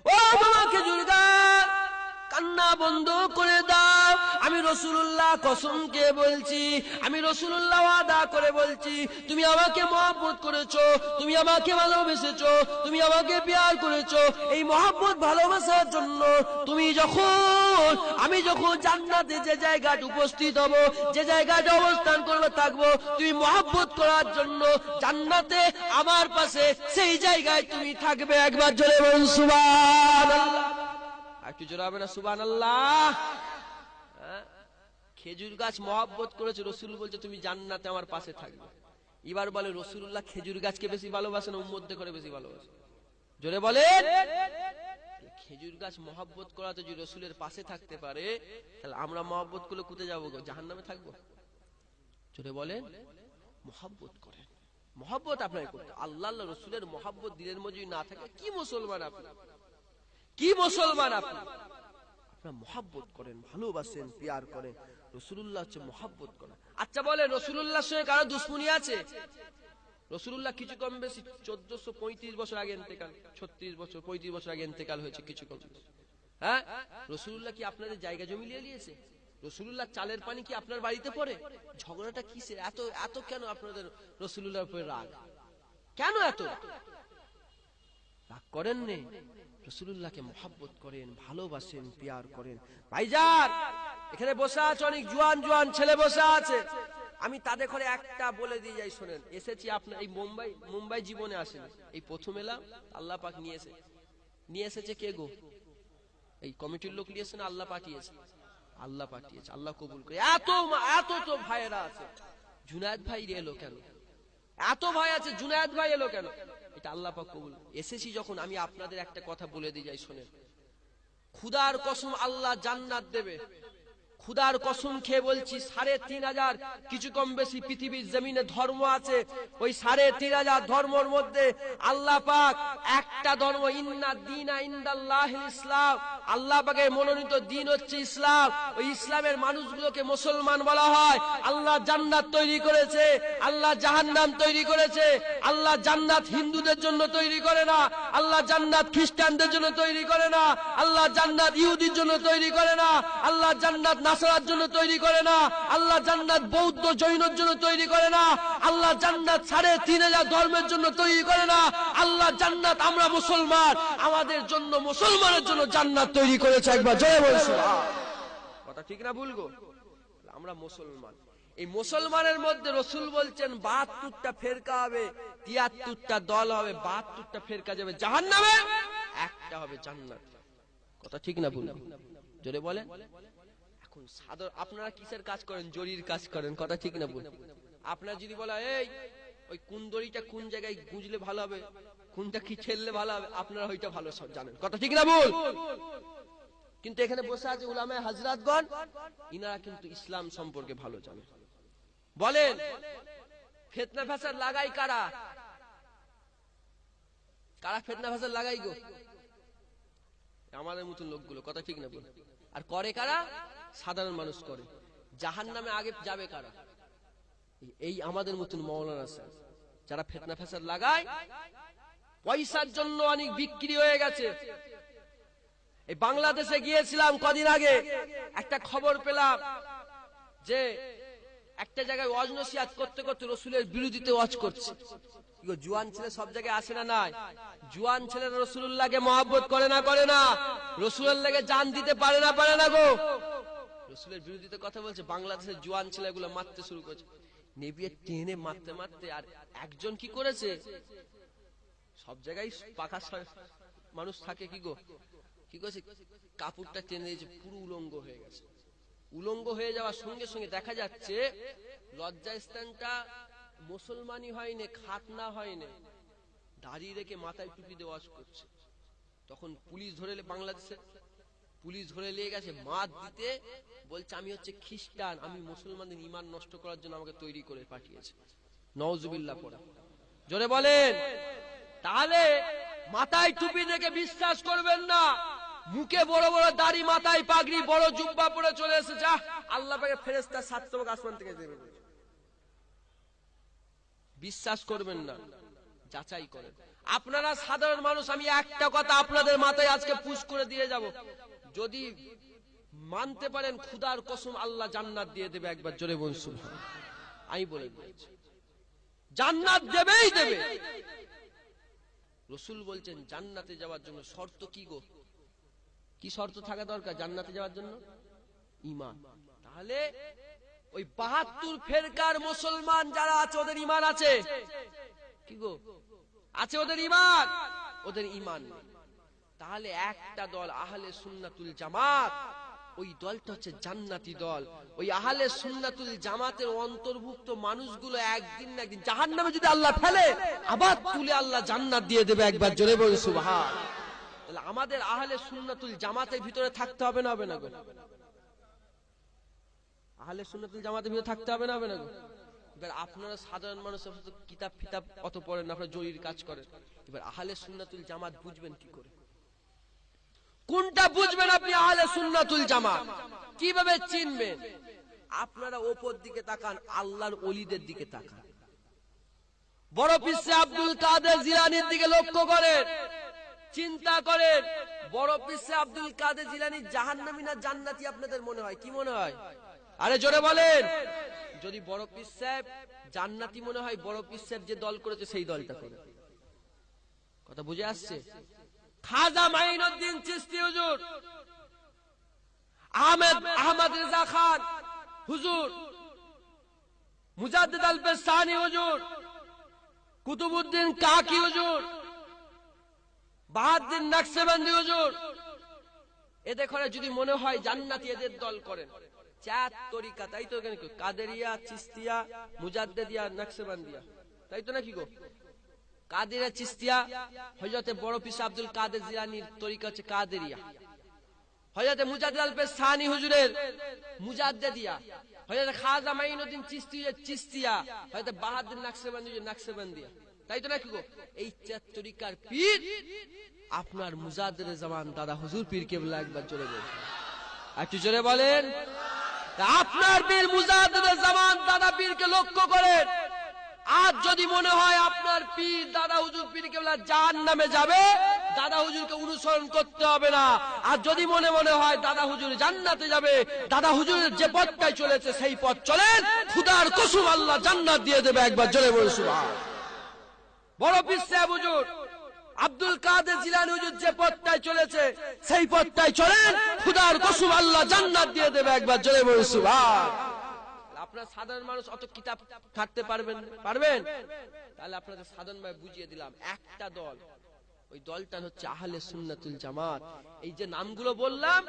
ও বাবা খেজুর গাছ, কান্না বন্ধ করে দাও। আমি রাসূলুল্লাহ কসম কে বলছি, আমি রাসূলুল্লাহ ওয়াদা করে বলছি, তুমি আমাকে মহব্বত করেছো, তুমি আমাকে ভালোবেসেছো, তুমি আমাকে প্যার করেছো। এই মহব্বত ভালোবাসার জন্য তুমি আমি যখন জান্নাতে যে জায়গাটা উপস্থিত হব, যে জায়গাটা অবস্থান করবে থাকবো, তুমি মহব্বত করার জন্য জান্নাতে আমার পাশে সেই জায়গায় তুমি থাকবে। একবার জোরে বলুন সুবহানাল্লাহ। একটু জোরে হবে না সুবহানাল্লাহ? খেজুর গাছ মহব্বত করেছে, রাসূল বলছে তুমি জান্নাতে আমার পাশে থাকবে। এবার বলে রাসূলুল্লাহ খেজুর গাছকে বেশি ভালোবাসেন, উম্মতদের করে বেশি ভালোবাসেন? জোরে বলেন। খেজুর গাছ মহব্বত করাতে যদি রসুলের পাশে থাকতে পারে, তাহলে আমরা মহব্বত করলে কোথায় যাবো? জাহান্নামে থাকবো? জোরে বলেন। মহব্বত করেন, মহব্বত আপনাকে করতে। আল্লাহ রসুলের মহব্বত দিলের মধ্যে না থাকে, কি মুসলমান আপনি? কি মুসলমান আপনি? আপনারা মহব্বত করেন, ভালোবাসেন, প্যার করেন। রাসূলুল্লাহ হচ্ছে মহব্বত করেন। আচ্ছা বলেন, রাসূলুল্লাহর সঙ্গে কারো দুশমনি আছে? রাসূলুল্লাহ কিছু কম বেশি 1435 বছর আগে ইন্তেকাল, 36 বছর 35 বছর আগে ইন্তেকাল হয়েছে, কিছু কম বেশি। হ্যাঁ, রাসূলুল্লাহ কি আপনাদের জায়গা জমি নিয়ে নিয়েছে? রাসূলুল্লাহ চালের পানি কি আপনার বাড়িতে পড়ে? ঝগড়াটা কিসের? এত এত কেন আপনাদের রাসূলুল্লাহর উপরে রাগ? কেন এত রাগ করেন? নে রাসূলুল্লাহকে মহব্বত করেন, ভালোবাসেন, প্যার করেন। ভাইজান, এখানে বসে আছে অনেক জোয়ান জোয়ান ছেলে বসে আছে। আমি তাদের ঘরে একটা বলে দিয়ে যাই, শোনেন। এসেছি আপনার এই মুম্বাই জীবনে আসেনি, এই প্রথম এলাম। আল্লাহ পাক নিয়ে এসেছে কে গো? এই কমিটির লোক নিয়ে এসে না, আল্লাহ পাঠিয়েছে? আল্লাহ পাঠিয়েছে, আল্লাহ কবুল করে। এত এত তো ভাইয়েরা আছে। জুনায়েদ ভাই এলো কেন? এত ভাই আছে, জুনায়েদ ভাই এলো কেন? এটা আল্লাহ পাক কবুল। এসেছি যখন, আমি আপনাদের একটা কথা বলে দিয়ে যাই, শোনেন। খুদার কসম, আল্লাহ জান্নাত দেবে। খুদার কসম খেয়ে বলছি, ৩৫০০ কিছু কম বেশি পৃথিবীর জমিনে ধর্ম আছে। ওই ৩৫০০ ধর্মের মধ্যে আল্লাহ পাক একটা ধর্ম, ইন্না দীনা ইনদাল্লাহিল ইসলাম, আল্লাহ পাকের মনোনীত দিন হচ্ছে ইসলাম। ওই ইসলামের মানুষগুলোকে মুসলমান বলা হয়। আল্লাহ জান্নাত তৈরি করেছে, আল্লাহ জাহান্নাম তৈরি করেছে। আল্লাহ জান্নাত হিন্দুদের জন্য তৈরি করে না, আল্লাহ জান্নাত খ্রিস্টানদের জন্য তৈরি করে না, আল্লাহ জান্নাত ইহুদির জন্য তৈরি করে না, আল্লাহ জান্নাত নাসারার জন্য তৈরি করে না, আল্লাহ জান্নাত বৌদ্ধ জৈনের জন্য তৈরি করে না, আল্লাহ জান্নাত ৩৫০০ ধর্মের জন্য তৈরি করে না। আল্লাহ জান্নাত আমরা মুসলমান, আমাদের জন্য, মুসলমানের জন্য জান্নাত তৈরি করেছে। একবার জয় বল সুবহান। কথা ঠিক না ভুল গো? আমরা মুসলমান। এই মুসলমানের মধ্যে রাসূল বলছেন ৭২টা ফেরকা হবে, ৭৩টা দল হবে, ৭২টা ফেরকা যাবে জাহান্নামে, একটা হবে জান্নাত। কথা ঠিক না ভুল? জোরে বলেন। এখন সাদর আপনারা কিসের কাজ করেন? জরির কাজ করেন। কথা ঠিক না ভুল? আপনারা যদি বলা, এই ওই কোন দড়িটা কোন জায়গায় গুঁজলে ভালো হবে, কোনটা কি ঠেললে ভালো হবে, আপনারা ওইটা ভালো সব জানেন। কথা ঠিক না ভুল? কিন্তু এখানে বসে আছে উলামায়ে হাজরাতগণ, ইনারা কিন্তু ইসলাম সম্পর্কে ভালো জানেন। বলেন, ফিতনা ফাসাদ লাগাই কারা? কারা ফিতনা ফাসাদ লাগাই গো? আমাদের মতন লোকগুলো। কথা ঠিক না বল? আর করে কারা? সাধারণ মানুষ করে। জাহান্নামে আগে যাবে কারা? এই আমাদের মতন মাওলানা স্যার, যারা ফিতনা ফাসাদ লাগায়। পয়সার জন্য অনেক বিক্রি হয়ে গেছে। এই বাংলাদেশে গিয়েছিলাম কদিন আগে, একটা খবর পেলাম যে একটা জায়গায় ওয়াজ নসিহত করতে করতে রাসূলের বিরোধিতে ওয়াজ করছে। জুয়ান ছেলে সব জায়গায় আসে না? নাই। জুয়ান ছেলেরা রাসূলুল্লাহকে মহব্বত করে না? করে না? রাসূলের লেগে জান দিতে পারে না? পারে না গো? রাসূলের বিরোধিতে কথা বলছে, বাংলাদেশের জুয়ান ছেলেগুলো মারতে শুরু করেছে। নেবিয়ে টেনে মারতে মারতে, আর একজন কি করেছে, সব জায়গায় পাকা মানুষ থাকে, কি গো, কি করেছে, কাপড়টা টেনে দিয়েছে, পুরো উলঙ্গ হয়ে গেছে। উলঙ্গ হয়ে যাওয়ার সঙ্গে সঙ্গে দেখা যাচ্ছে লজ্জাস্থানটা মুসলমানি হয়নি, খাতনা হয়নি, দাঁড়িয়ে রেখে মাথায় টুপি দিয়ে ওয়াজ করছে। তখন পুলিশ ধরে, বাংলাদেশে পুলিশ ধরে নিয়ে গেছে মার দিতে, বলছে আমি হচ্ছে খ্রিস্টান, আমি মুসলমানদের ঈমান নষ্ট করার জন্য আমাকে তৈরি করে পাঠিয়েছে। নাউজুবিল্লাহ পড়া। জোরে বলেন। তাহলে মাথায় টুপি দেখে বিশ্বাস করবেন না। মুখে বড় বড় দাড়ি, মাথায় পাগড়ি, বড় জুব্বা পরে চলে এসেছে, আল্লাহ পাকের ফেরেশতা ৭ তবক আসমান থেকে দেবে, বিশ্বাস করবেন না, যাচাই করেন। আপনারা সাধারণ মানুষ, আমি একটা কথা আপনাদের মাথায় আজকে পুশ করে দিয়ে যাব, যদি মানতে পারেন খুদার কসম আল্লাহ জান্নাত দিয়ে দেবে। একবার জোরে বলুন সুবহান। আমি বলে দিয়েছি, জান্নাত দেবেই দেবে। রাসূল বলছেন জান্নাতে যাওয়ার জন্য শর্ত কি গো? কি শর্ত থাকা দরকার জান্নাতে যাওয়ার জন্য? ঈমান। তাহলে ওই ৭২ ফেরকার মুসলমান যারা আছে, ওদের ঈমান আছে? কি গো, আছে ওদের ঈমান? ওদের ঈমান নেই। তাহলে একটা দল আহলে সুন্নাতুল জামাত, ওই দলটা হচ্ছে জান্নাতি দল। ওই আহলে সুন্নাতুল জামাতের অন্তর্ভুক্ত মানুষগুলো একদিন না একদিন জাহান্নামে যদি আল্লাহ ফেলে, আবার তুলে আল্লাহ জান্নাত দিয়ে দেবে। একবার জোরে বলুন সুবহান। তাহলে আমাদের আহলে সুন্নাতুল জামাতের ভিতরে থাকতে হবে না হবে না গো? আহলে সুন্নাতুল জামাতের ভিতরে থাকতে হবে না হবে না গো? এবার আপনারা সাধারণ মানুষ কিতাব ফিতাব অত পড়েন, আপনারা জরির কাজ করেন, এবার আহলে সুন্নাতুল জামাত বুঝবেন কি করে? কোনটা বুঝবেন আপনি আহলে সুন্নাতুল জামাত? কিভাবে চিনবেন? আপনারা ওপর দিকে তাকান, আল্লাহর ওলিদের দিকে তাকান, বড় পীর আব্দুল কাদের জিলানীর দিকে লক্ষ্য করেন, চিন্তা করেন, বড় পীর আব্দুল কাদের জিলানী জাহান্নামী না জান্নাতি আপনাদের মনে হয়? কি মনে হয়? আরে জোরে বলেন। যদি বড় পীর সাহেব জান্নাতি মনে হয়, বড় পীর সাহেব যে দল করেছে সেই দলটা করে। কথা বুঝে আসছে? খাজা মাইনুদ্দিন চিশতি হুজুর, আহমদ রেজা খান হুজুর, মুজাদ্দিদ আল বেসানি হুজুর, কুতুবউদ্দিন কাকি হুজুর, বাহাউদ্দিন নকশবন্দি হুজুর, এদের করে যদি মনে হয় জান্নাতি, এদের দল করেন। চার তরিকা, তাই তো? কাদেরিয়া, চিশতিয়া, মুজাদ্দিদিয়া, নকশবন্দিয়া, তাই তো নাকি গো? কাদেরিয়া, চিশতিয়া, হযরতে বড় পীর আব্দুল কাদের জিলানীর তরিকা হচ্ছে কাদেরিয়া, হযরতে মুজাদ্দিদ আল বেসানি হুজুরের মুজাদ্দিদিয়া, হযরতে খাজা মাইনুদ্দিন চিশতি চিশতিয়া, হযরতে বাহাউদ্দিন নকশবন্দি নকশবন্দিয়া, তাই তো নাকি গো? এই চার তরিকার পীর আপনার মুজাদ্দিদে জামান দাদা হুজুর পীর কেবলা। একবার জোরে বলেন, একটু জোরে বলেন। আপনার পীর মুজাদ্দিদে জামান দাদা পীরকে লক্ষ্য করেন। আজ যদি মনে হয় আপনার পীর দাদা হুজুর পীর কেবলা জাহান্নামে যাবে, দাদা হুজুরকে অনুসরণ করতে হবে না। আর যদি মনে মনে হয় দাদা হুজুর জান্নাতে যাবে, দাদা হুজুরের যে পথটাই চলেছে সেই পথ চলেন, খোদার কসম আল্লাহ জান্নাত দিয়ে দেবে। একবার জোরে বলুন সুবহান। বড় পীর সাহেব হুজুর আব্দুল কাদের জিলানী হুজুর যে পথটাই চলেছে সেই পথটাই চলেন, খোদার কসম আল্লাহ জান্নাত দিয়ে দেবে। একবার জোরে বলুন সুবহান। আপনারা সাধারণ মানুষ অত কিতাব থাকতে পারবেন? তাহলে আপনাদের সাধারণ ভাবে বুঝিয়ে দিলাম, একটা দল, ওই দলটা হচ্ছে আহলে সুন্নাতুল জামাত। এই যে নামগুলো বললাম,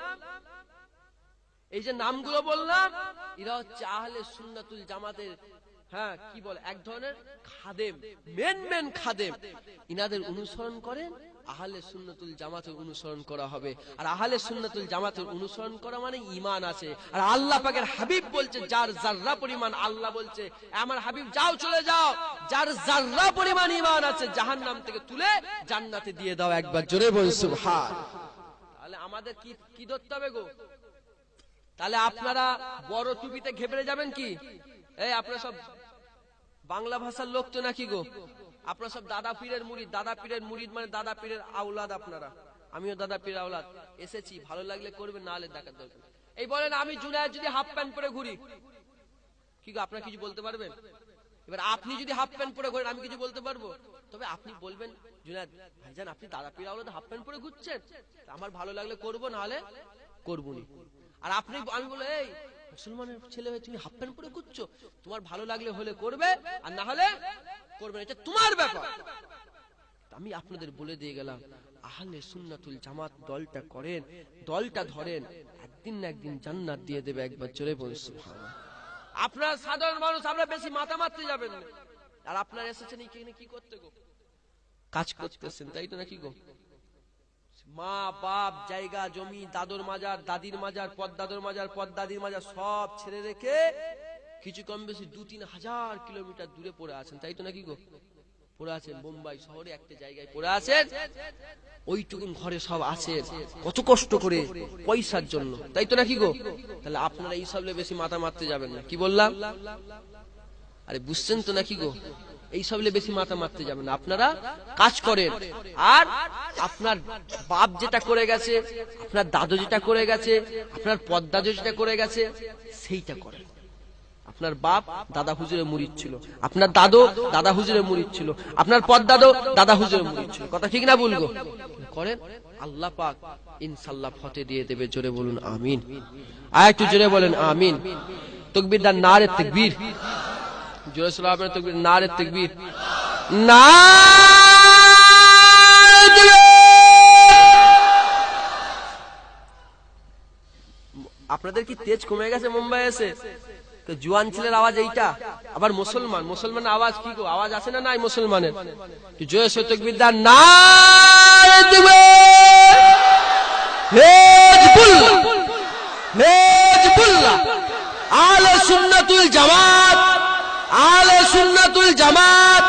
এরা হচ্ছে আহলে সুন্নাতুল জামাতের, হ্যাঁ কি বলে, এক ধরনের খাদেম, মেন খাদেম। ইনাদের অনুসরণ করেন, আহলে সুন্নাতুল জামাতের অনুসরণ করা হবে। আর আহলে সুন্নাতুল জামাতের অনুসরণ করা মানে ঈমান আছে। আর আল্লাহ পাকের হাবিব বলছে, যার যাররা পরিমাণ, আল্লাহ বলছে আমার হাবিব যাও চলে যাও, যার যাররা পরিমাণ ঈমান আছে জাহান্নাম থেকে তুলে জান্নাতে দিয়ে দাও। একবার জোরে বলুন সুবহান। তাহলে আমাদের কি ধরতে হবে গো? তাহলে আপনারা বড় টুপিতে ঘেবড়ে যাবেন কি? এই আপনারা সব বাংলা ভাষার লোক তো নাকি গো? আপনারা সব দাদা পীরের মুরিদ। দাদা পীরের মুরিদ মানে দাদা পীরের আওলাদ আপনারা। আমিও দাদা পীরের আওলাদ। এসেছি, ভালো লাগলে করবেন, না হলে দেখার দরকার। এই বলেন, আমি জুনায়েদ যদি হাফ প্যান্ট পরে ঘুরি, কি গো আপনারা কিছু বলতে পারবেন? এবার আপনি যদি হাফ প্যান্ট পরে ঘুরেন, আমি কিছু বলতে পারবো? তবে আপনি বলবেন, জুনায়েদ ভাইজান আপনি দাদা পীরের আওলাদ হাফ প্যান্ট পরে ঘুরছেন, আমার ভালো লাগলে করবো, না হলে করবো নি। আর আমি বলে, এই মুসলমানের ছেলে হয়ে তুমি হাফ প্যান্ট পরে ঘুরছো, তোমার ভালো লাগলে হলে করবে, আর না হলে করবে না, এটা তোমার ব্যাপার। আমি আপনাদের বলে দিয়ে গেলাম, আহলে সুন্নাতুল জামাত দলটা করেন, দলটা ধরেন, একদিন না একদিন জান্নাত দিয়ে দেবে। একবার জোরে বলুন সুবহানাল্লাহ। আপনারা সাধারণ মানুষ, আপনারা বেশি মাথা মারতে যাবেন না। আর আপনারা এসেছেন এখানে কি করতে গো? কাজ করতেছেন, তাই তো নাকি গো? মা বাপ, জায়গা জমি, দাদুর মাজার, দাদির মাজার, পদ্দাদুর মাজার, পদ্দাদির মাজার সব ছেড়ে রেখে কিছু কম বেশি 2-3 হাজার কিলোমিটার দূরে পড়ে আছেন, তাই তো নাকি গো? পড়ে আছেন বোম্বাই শহরে একটা জায়গায় পড়ে আছেন, ওইটুকুন ঘরে সব আছে, কত কষ্ট করে পয়সার জন্য, তাই তো নাকি গো? তাহলে আপনারা এই সবলে বেশি মাথা মারতে যাবেন না। কি বললাম? আরে বুঝছেন তো নাকি গো? এই সবলে বেশি মাথা মারতে যাবেন না। আপনারা কাজ করেন, আর আপনার বাপ যেটা করে গেছে, আপনার দাদু যেটা করে গেছে, আপনার পদ্দাদু যেটা করে গেছে, সেইটা করেন। আপনার বাপ দাদা হুজুরের মুরিদ ছিল, আপনার দাদু দাদা হুজুরের মুরিদ ছিল, আপনার পদ্দাদু দাদা হুজুরের মুরিদ ছিল, কথা ঠিক না বলবো? করেন, আল্লাহ পাক ইনশাআল্লাহ ফতে দিয়ে দেবে। জোরে বলুন আমিন। আর একটু জোরে বলেন আমিন। তাকবীর দান, নারে তাকবীর। জোরে সালামের তাকবীর, নারে তাকবীর, নারে। আপনাদের কি তেজ কমে গেছে মুম্বাই এসে? তো জুয়ান ছেলের আওয়াজ এইটা, আবার মুসলমান আওয়াজ কি গো? আওয়াজ আছে না নাই মুসলমানের? জোরে তাকবীর দান, নারে তাকবীর। হিজবুল্লাহ, হিজবুল্লাহ, আহলে সুন্নাতুল জামাত, আহলে সুন্নাতুল জামাত,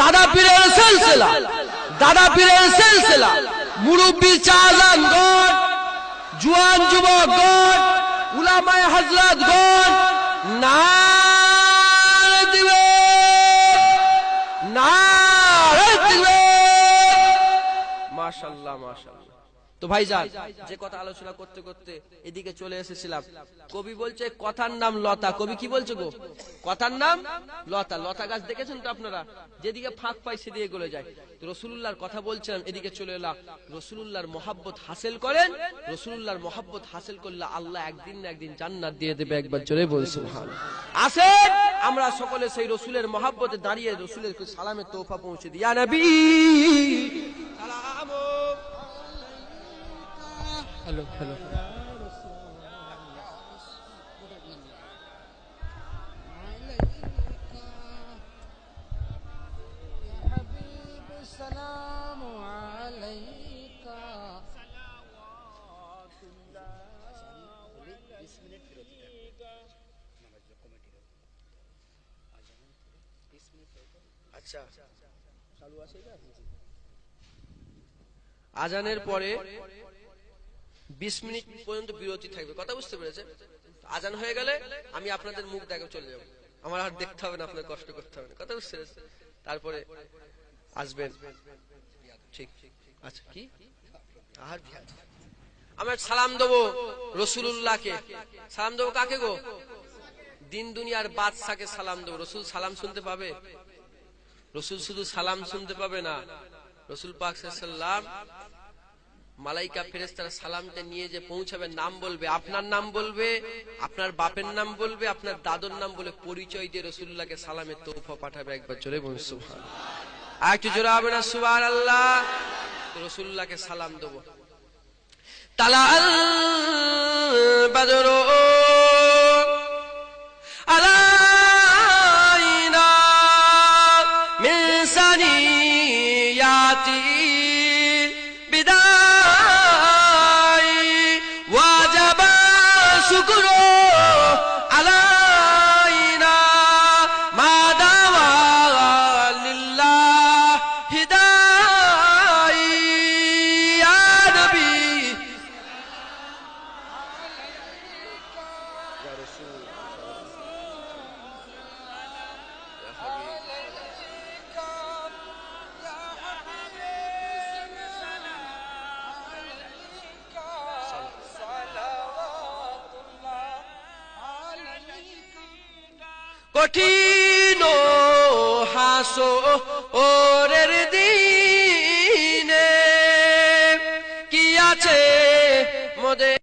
দাদা পীরের সিলসিলা, দাদা পীরের সিলসিলা, মুরব্বী চাচাগণ, জুয়ান যুবকগণ, উলামায়ে হযরতগণ, নারে দিবে, নারে দিবে। মাশাআল্লাহ, মাশাআল্লাহ। তো ভাইজান, যে কথা আলোচনা করতে করতে এদিকে চলে এসেছিলাম, কবি বলছে কথার নাম লতা। কবি কি বলছে গো? কথার নাম লতা। লতা গাছ দেখেছেন তো আপনারা, যেদিকে ফাঁক পায় সেদিকে গলে যায়। তো রাসূলুল্লাহর কথা বলছিলাম, এদিকে চলে এলাম। রাসূলুল্লাহর মহব্বত হাসিল করেন, রাসূলুল্লাহর মহব্বত হাসিল করলে আল্লাহ একদিন না একদিন জান্নাত দিয়ে দেবে। একবার জোরে বল সুবহানাল্লাহ। আসেন আমরা সকলে সেই রাসূলের মহব্বতে দাঁড়িয়ে রাসূলের সালামের তোহফা পৌঁছে দিই। ইয়া নবী সালাম। Hello hello. আচ্ছা, আজানের পরে 20 মিনিট পর্যন্ত বিরতি থাকবে। কথা বুঝতে পেরেছেন? আজান হয়ে গেলে আমি আপনাদের মুখ দেখে চলে যাব, আমার আর দেখতে হবে না, আপনাদের কষ্ট করতে হবে না। কথা বুঝতে পেরেছেন? তারপরে আসবেন। ঠিক, আচ্ছা। কি আর আমরা সালাম দেবো রাসূলুল্লাহকে। সালাম দেবো কাকে গো? দিন দুনিয়ার বাদশাকে সালাম দেবো। রাসূল সালাম শুনতে পাবে? রাসূল শুধু সালাম শুনতে পাবে না, রাসূল পাক সাল্লাল্লাহু আলাইহি ওয়াসাল্লাম মালাইকা ফেরেশতারা সালামটা নিয়ে যে পৌঁছাবে, নাম বলবে, আপনার নাম বলবে, আপনার বাপের নাম বলবে, আপনার দাদুর নাম বলে পরিচয় দিয়ে রাসূলুল্লাহকে সালামের তোহফা পাঠাবে। একবার জোরে বলুন সুবহানাল্লাহ। আর একটু জোরে হবে না সুবহানাল্লাহ? রাসূলুল্লাহকে সালাম দেব। তালাল বাদরু আলাইনা মিন সানিয়াতি কঠিন হাসরের দিনে কি আছে মোদের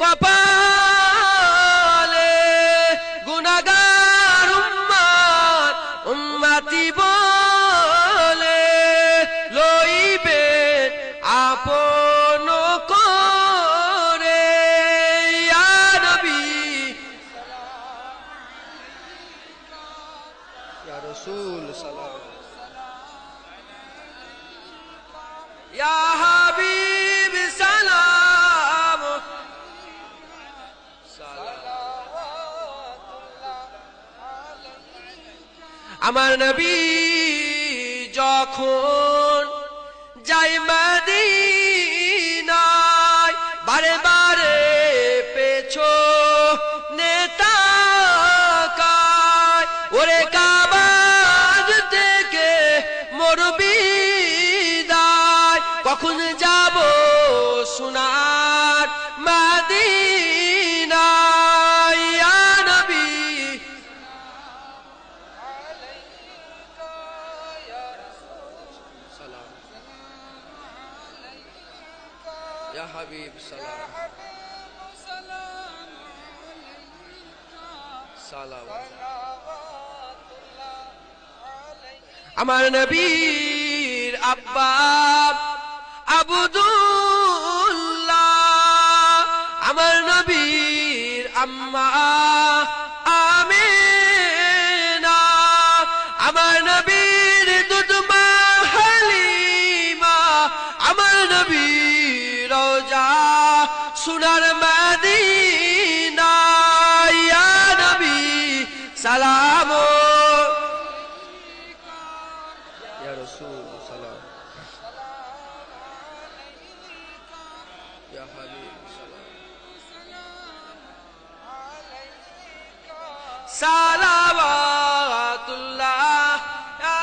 কপালে, গুনাহগার উম্মত উম্মতি বলে লইবে আপন করে। ইয়া নবী ইয়া রাসূল সালাম, ইয়া হাবিব সালাম, আমার নবী যখন যাই মদিনায় বারে বারে পেছনে তাকায়, ওরে কাবা থেকে মোর বিদায়, কখন যাব সোনার মদিনায়। ইয়া নবী সালাম, ইয়া হাবিব সালাম, সালাম। আমার নবীর আব্বা আব্দুল্লাহ, আমার নবীর আম্মা আমিনা, আমার নবীর দুধমা হালিমা, আমার নবীর রওজা সোনার মদিনা ইয়া নবী সালাম ইয়া রাসূল সালাম ইয়া হাবিব সালাম সালাওয়াতুল্লাহ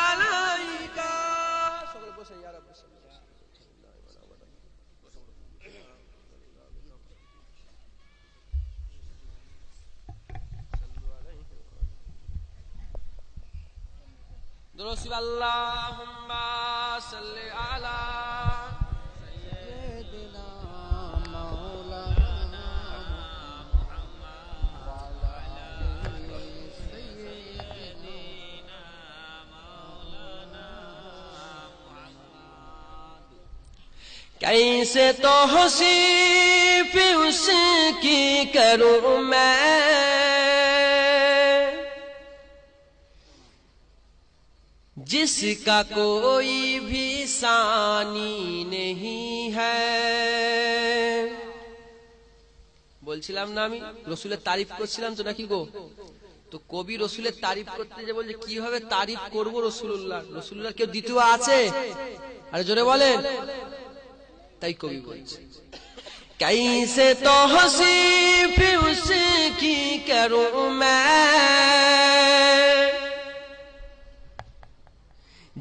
আলাইকা সকলে বসে ইয়া রাব্বি درود اللهم صل على سيدنا مولانا محمد وعلى آل سيدنا مولانا محمد کیسے توصیف اس کی کروں میں جس کا کوئی بھی ثانی نہیں ہے বলছিলাম না আমি রসুলের তারিফ করছিলাম তো নাকি গো তো কবি রসুলের তারিফ করতে যে বলছে কিভাবে তারিফ করব রসুলুল্লাহ কেউ দ্বিতীয় আছে আরে জোরে বলেন তাই কবি বলছে कैसे तौसीफ उसकी करूं मैं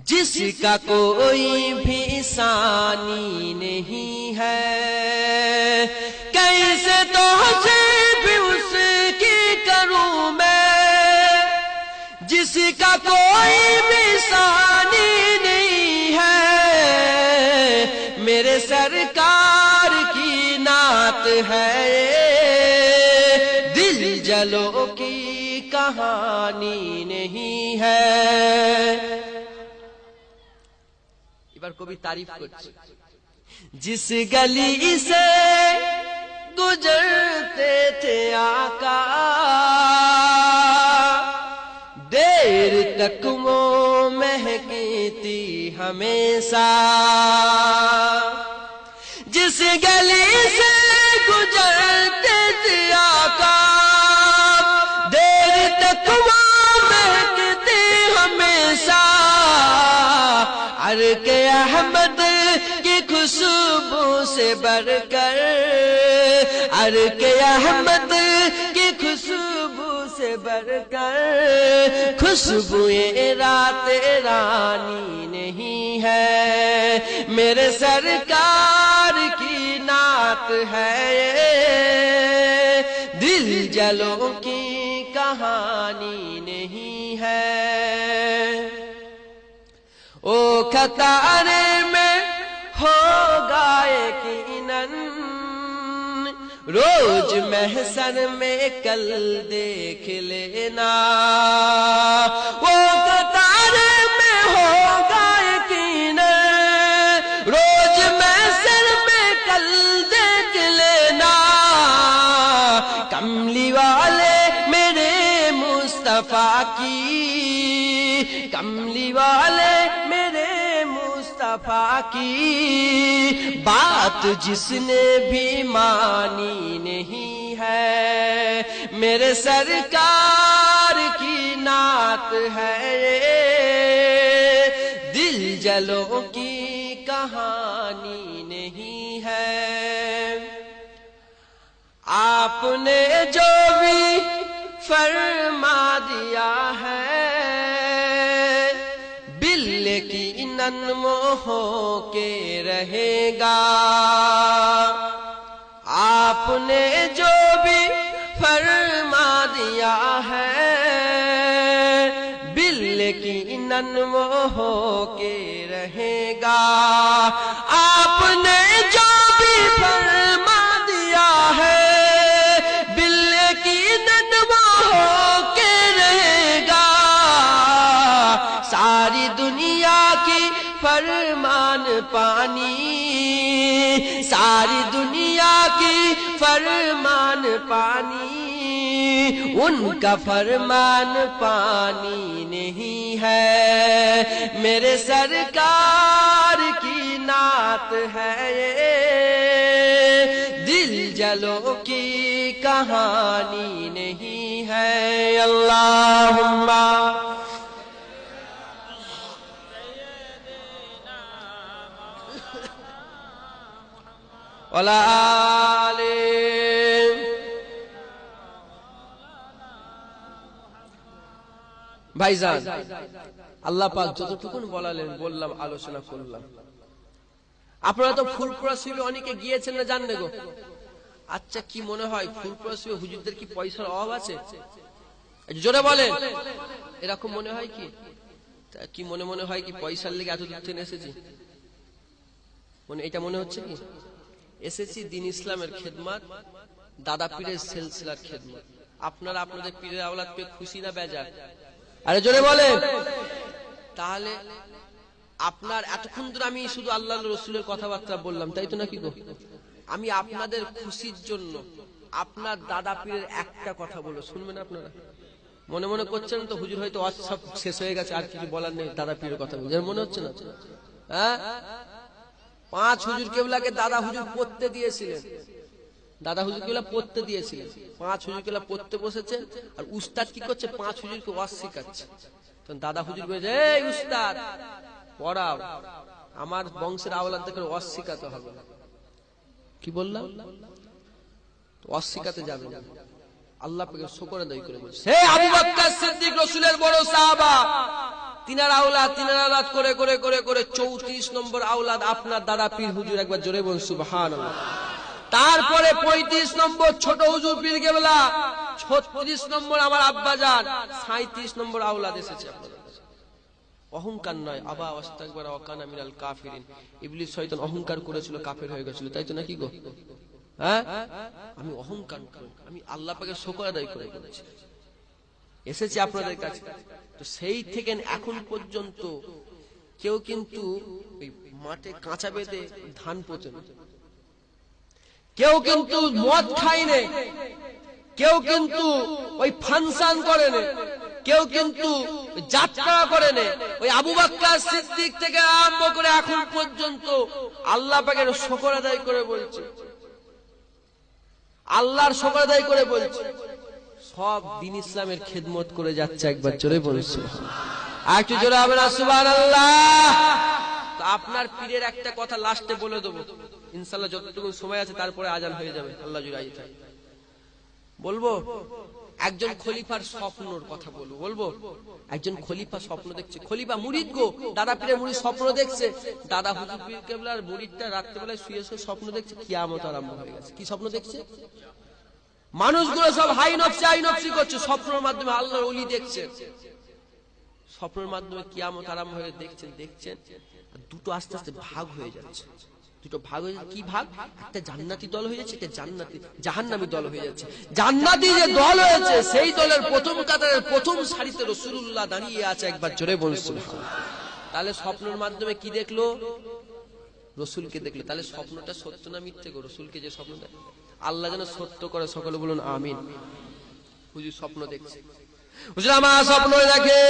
जिसका कोई भी सानी नहीं है कैसे तौसीफ उसकी करूं मैं जिसका कोई भी सानी नहीं है मेरे सरकार की नात है दिल जलो की कहानी नहीं है এবার কবি তারিফ করছে जिस गली से गुजरते थे आका देर तक वो महकती हमेशा जिस गली से गुजरते थे आका देर तक वो महकती हमेशा अर्के अहमद की खुशबू से बढ़कर अर्के अहमद की खुशबू से बढ़कर खुशबुए रात रानी नहीं है मेरे सरकार की नात है दिल जलों की कहानी नहीं है ओ खतारे में होगा यकीनन रोज महशर में कल देख लेना वो खतारे में होगा यकीनन रोज महशर में कल देख लेना कमली वाले मेरे मुस्तफा की कमली वाले मेरे मुस्तफा की बात जिसने भी मानी नहीं है मेरे सरकार की नात है दिल जलों की कहानी नहीं है आपने जो भी फरमा दिया है की नन्मो हो के रहेगा आपने जो भी फरमा दिया है बिल की नन्मो हो के रहेगा आपने जो भी फरमा दिया है बिल की नन्मो हो के रहेगा सारी दुनिया की फरमान पानी सारी दुनिया की फरमान पानी उनका फरमान पानी नहीं है मेरे सरकार की नात है दिल जलों की कहानी नहीं है। अल्लाहुम्मा वला आले। ভাইজান, আল্লাহ পাক যতটুকুন বললাম আলোচনা করলাম। আপনারা তো ফুলপুরা শিবিরে অনেকে গিয়েছেন না, জানেন গো। আচ্ছা, কি মনে হয় ফুলপুরা শিবিরে হুজুরদের কি পয়সার অভাব আছে? জোরে বলেন, এরকম মনে হয় কি? কি মনে হয় কি পয়সার লেগে এত দূর থেকে এসেছি? এটা মনে হচ্ছে কি এসেছি দিন ইসলামের খেদমত, দাদা পীরের সিলসিলার খেদমত। আপনারা আপনাদের পীরের আওলাদ পেয়ে খুশি না বেজার? আরে জোরে বলেন। তাহলে আপনার এতক্ষণ ধরে আমি শুধু আল্লাহ রসুলের কথাবার্তা বললাম, তাই তো নাকি গো? আমি আপনাদের খুশির জন্য আপনার দাদা পীরের একটা কথা বলো, শুনবেন আপনারা? মনে মনে করছেন তো হুজুর হয়তো সব শেষ হয়ে গেছে, আর কিছু বলার নেই, দাদা পীরের কথা বলছেন মনে হচ্ছে না? হ্যাঁ, 5 হুজুর কেবলাকে দাদা হুজুর পড়তে দিয়েছিলেন। দাদা হুজুর কেবলা পড়তে দিয়েছিলেন, 5 হুজুর কেবলা পড়তে বসেছে। আর উস্তাদ কি করছে? 5 হুজুরকে ওয়াজ শেখাচ্ছে। তখন দাদা হুজুর বলেছে, এই উস্তাদ পড়াও, আমার বংশের আওলাদকে ওয়াজ শেখাতে হবে। কি বললাম? ওয়াজ শেখাতে যাবে না। আল্লাহ পাকে শুকর আদায় করে বলছে, হে আবু বকর সিদ্দিক, রাসূলের বড় সাহাবা, তিনার আওলাদ করে করে করে করে 34 নম্বর আওলাদ আপনার দাদা পীর হুজুর। একবার জোরে বলুন সুবহানাল্লাহ। তারপরে 35 নম্বর ছোট হুজুর পীর কেবলা, 36 নম্বর আমার আব্বাজান, 37 নম্বর আওলাদ এসেছে আপনাদের কাছে। অহংকার নয়, আবা ওয়াস্তাকবারা ওয়া কানা মিনাল কাফিরিন। ইবলিস শয়তান অহংকার করেছিল, কাফের হয়ে গেছিল, তাই তো নাকি গো? হ্যাঁ, আমি অহংকার করি, আমি আল্লাহ পাকে শুকর আদায় করে বলেছি এসেছি আপনাদের কাছে। তো সেই থেকে এখন পর্যন্ত কেউ কিন্তু মাঠে কাঁচা বেঁধে ধান পোঁতে না, কেউ কিন্তু মদ খায়নি, কেউ কিন্তু ওই ফাংশন করে না, কেউ কিন্তু যাত্রা করে না। ওই আবু বকর সিদ্দিক থেকে আরম্ভ করে এখন পর্যন্ত আল্লাহ পাকের শুকর আদায় করে বলছে, আল্লাহর শুকর আদায় করে বলছে, সব দিন ইসলামের খেদমত করে যাচ্ছে। একবার জোরে বলুন সুবহানাল্লাহ। আর একটু জোরে হবে না সুবহানাল্লাহ? তো আপনার পীরের একটা কথা লাস্টে বলে দেবো ইনশাআল্লাহ, যতটুকু সময় আছে, তারপরে আজান হয়ে যাবে। আল্লাহ জুড়ে আইতে বলবো। একজন খলিফার স্বপ্নর কথা বলবো। একজন খলিফা স্বপ্ন দেখছে, খলিফা মুরিদ গো, দাদা পীরের মুরিদ স্বপ্ন দেখছে। দাদা হুজুর পীর কেবলার মুরিদটা রাত্রেবেলায় শুয়ে শুয়ে স্বপ্ন দেখছে কিয়ামত আরম্ভ হয়ে গেছে। কি স্বপ্ন দেখছে? মানুষগুলো সব হাই নফসি করছে, স্বপ্নের মাধ্যমে আল্লাহর ওলি দেখছে, স্বপ্নের মাধ্যমে কিয়ামত আরম্ভ হয়ে দেখছেন। দুটো আস্তে আস্তে ভাগ হয়ে যাচ্ছে, দুটো ভাগ হয়ে যাচ্ছে। কি ভাগ? একটা জান্নাতি দল হয়ে যাচ্ছে, একটা জাহান্নামী দল হয়ে যাচ্ছে। জান্নাতি যে দল হয়েছে, সেই দলের প্রথম কাতারের প্রথম সারিতে রাসূলুল্লাহ দাঁড়িয়ে আছে। একবার জোরে বলুন সুবহানাল্লাহ। তাহলে স্বপ্নের মাধ্যমে কি দেখলো? রসুলকে দেখলো। তাহলে স্বপ্নটা সত্য না মিথ্যে গো? রসুলকে যে স্বপ্ন দেয়, আল্লাহ যেন সত্য করে। সকলে বলুন আমিন। হুজুর স্বপ্ন দেখছে, হুজুর আমার স্বপ্ন দেখে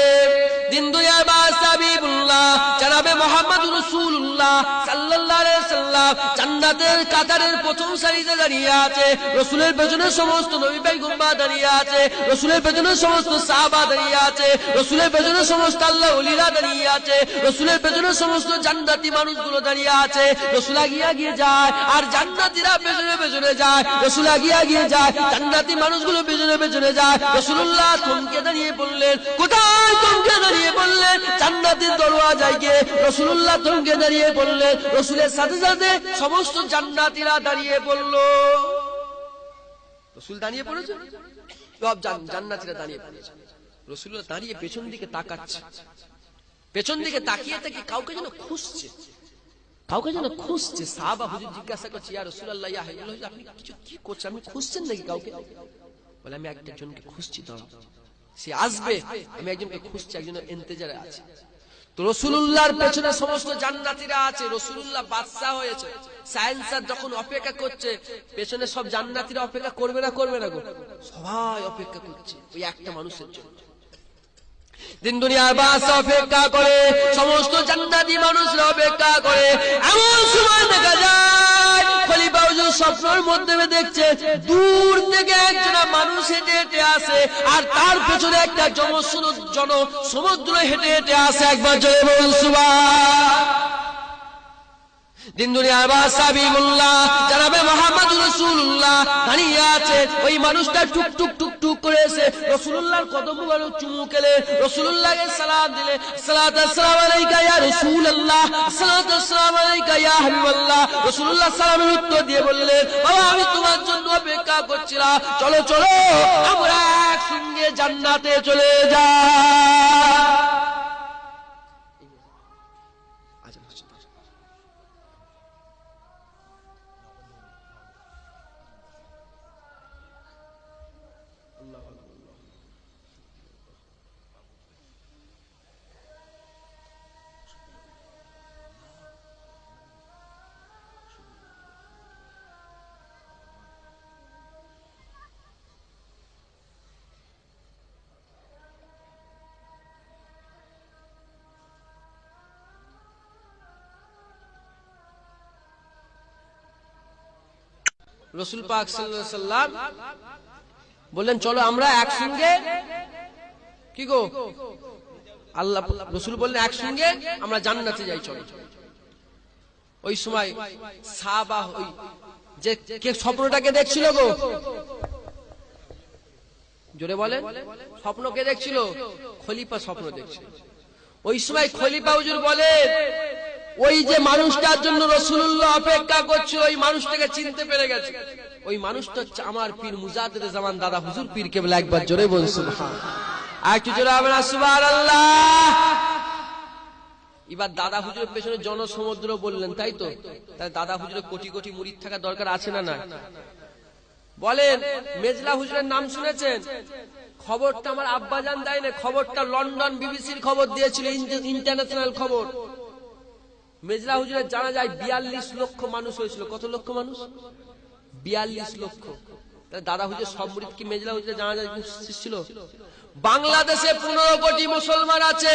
দিন দুনিয়ার বাদশা হাবিবুল্লাহ জনাবে মুহাম্মদুর রাসূলুল্লাহ সাল্লাল্লাহু আলাইহি ওয়াসাল্লাম জান্নাতের কাতারের প্রথম সারিতে দাঁড়িয়ে আছে। রাসূলের পেছনে সমস্ত নবী পয়গম্বর দাঁড়িয়ে আছে, রাসূলের পেছনে সমস্ত সাহাবা দাঁড়িয়ে আছে, রাসূলের পেছনে সমস্ত আল্লাহর ওলিরা দাঁড়িয়ে আছে, রাসূলের পেছনে সমস্ত জান্নাতি মানুষগুলো দাঁড়িয়ে আছে। রাসূল আগিয়ে যায় আর জান্নাতীরা পেছনে পেছনে যায়, রাসূল আগিয়ে যায়, জান্নাতি মানুষগুলো পেছনে পেছনে যায়। রাসূলুল্লাহ থমকে দাঁড়িয়ে বললেন, কোথায়? থমকে দাঁড়িয়ে বললেন, জান্নাতের দরওয়াজায় গিয়ে। রাসূলুল্লাহ থমকে দাঁড়িয়ে বললেন, রাসূলের সাথে সাথে সমস্ত জান্নাতীরা দাঁড়িয়ে পড়ল। রাসূল দাঁড়িয়ে পড়েছে, সব জান্নাতীরা দাঁড়িয়ে পড়েছে। রাসূলুল্লাহ দাঁড়িয়ে পেছন দিকে তাকাচ্ছে, পেছন দিকে তাকিয়ে থেকে কাউকে যেন খুঁজছে, সাহাবা হুজুর জিজ্ঞাসা করছে, ইয়া রাসূলুল্লাহ, ইয়া হাবিবাল্লাহ, আপনি কি করছেন? আপনি খুঁজছেন নাকি কাউকে? বলে, আমি একজনকে খুঁজছি, তো সে আসবে, আমি একজনকে খুঁজছি, একজনের ইন্তজারে আছে। তো রাসূলুল্লাহর পেছনে সমস্ত জান্নাতীরা আছে। রাসূলুল্লাহ বাদশা হয়েছে, সায়েন্সার যখন অপেক্ষা করছে, পেছনে সব জান্নাতীরা অপেক্ষা করবে না গো? সবাই অপেক্ষা করছে ওই একটা মানুষের জন্য। দিন দুনিয়ার বাদশা অপেক্ষা করে, সমস্ত জান্নাতি মানুষরা অপেক্ষা করে। এমন সময় দেখা যায় খলিফা হুজুর স্বপ্নের মধ্যে দেখছে দূর থেকে একজন মানুষ হেঁটে হেঁটে আসে, আর তার পেছনে একটা সমুদ্র হেঁটে হেঁটে আসে। একবার জোরে বলুন সুবহান। দিন দুনিয়ার বাদশা হাবিবুল্লাহ জনাবে মুহাম্মদুর রাসূলুল্লাহ দাঁড়িয়ে আছে। ওই মানুষটা টুক টুক টুক টুক করে এসে রাসূলুল্লাহর কদম মুবারক চুমু খেলে রাসূলুল্লাহকে সালাম দিলে, সালাতু আসসালামু আলাইকা ইয়া রাসূলুল্লাহ, সালাতু আসসালামু আলাইকা ইয়া হাবিবাল্লাহ। রাসূলুল্লাহ সালামের উত্তর দিয়ে বললেন, বাবা আমি তোমার জন্য অপেক্ষা করছিলাম, চলো চলো আমরা একসঙ্গে জান্নাতে চলে যাই। রাসূল পাক সাল্লাল্লাহু আলাইহি সাল্লাম বললেন, চলো আমরা একসঙ্গে কি গো আল্লাহ রাসূল বললেন একসঙ্গে আমরা জান্নাতে যাই, চলো। ওই সময় সাহাবা ওই যে কে স্বপ্নটাকে দেখছিল গো, জোরে বলেন, স্বপ্ন কে দেখছিল? খলিফা স্বপ্ন দেখছিল। ওই সময় খলিফা হুজুর বলেন, ওই যে মানুষটার জন্য রাসূলুল্লাহ অপেক্ষা করছিল, ওই মানুষটাকে চিনতে পেরে গেছে। ওই মানুষটা হচ্ছে আমার পীর মুজাদ্দিদ জামান দাদা হুজুর পীর কেবলা। একবার জোরে বলুন সুবহানাল্লাহ। আর একটু জোরে হবে না সুবহানাল্লাহ? এবার দাদা হুজুরের পেছনে জনসমুদ্র বললেন, তাই তো? তাই দাদা হুজুরের কোটি কোটি মুরিদ থাকা দরকার আছে না? না বলেন। মেজলা হুজুরের নাম শুনেছেন? খবরটা আমার আব্বাজান দেয় না, খবরটা লন্ডন বিবিসির খবর দিয়েছিল, ইন্টারন্যাশনাল খবর। মেজলা হুজুরের জানা যায় 42 লক্ষ মানুষ হয়েছিল। কত লক্ষ মানুষ? 42 লক্ষ। দাদা হুজুর সব মুরিদ কি মেজলা হুজুরের জানা যায় ছিল? বাংলাদেশে 15 কোটি মুসলমান আছে।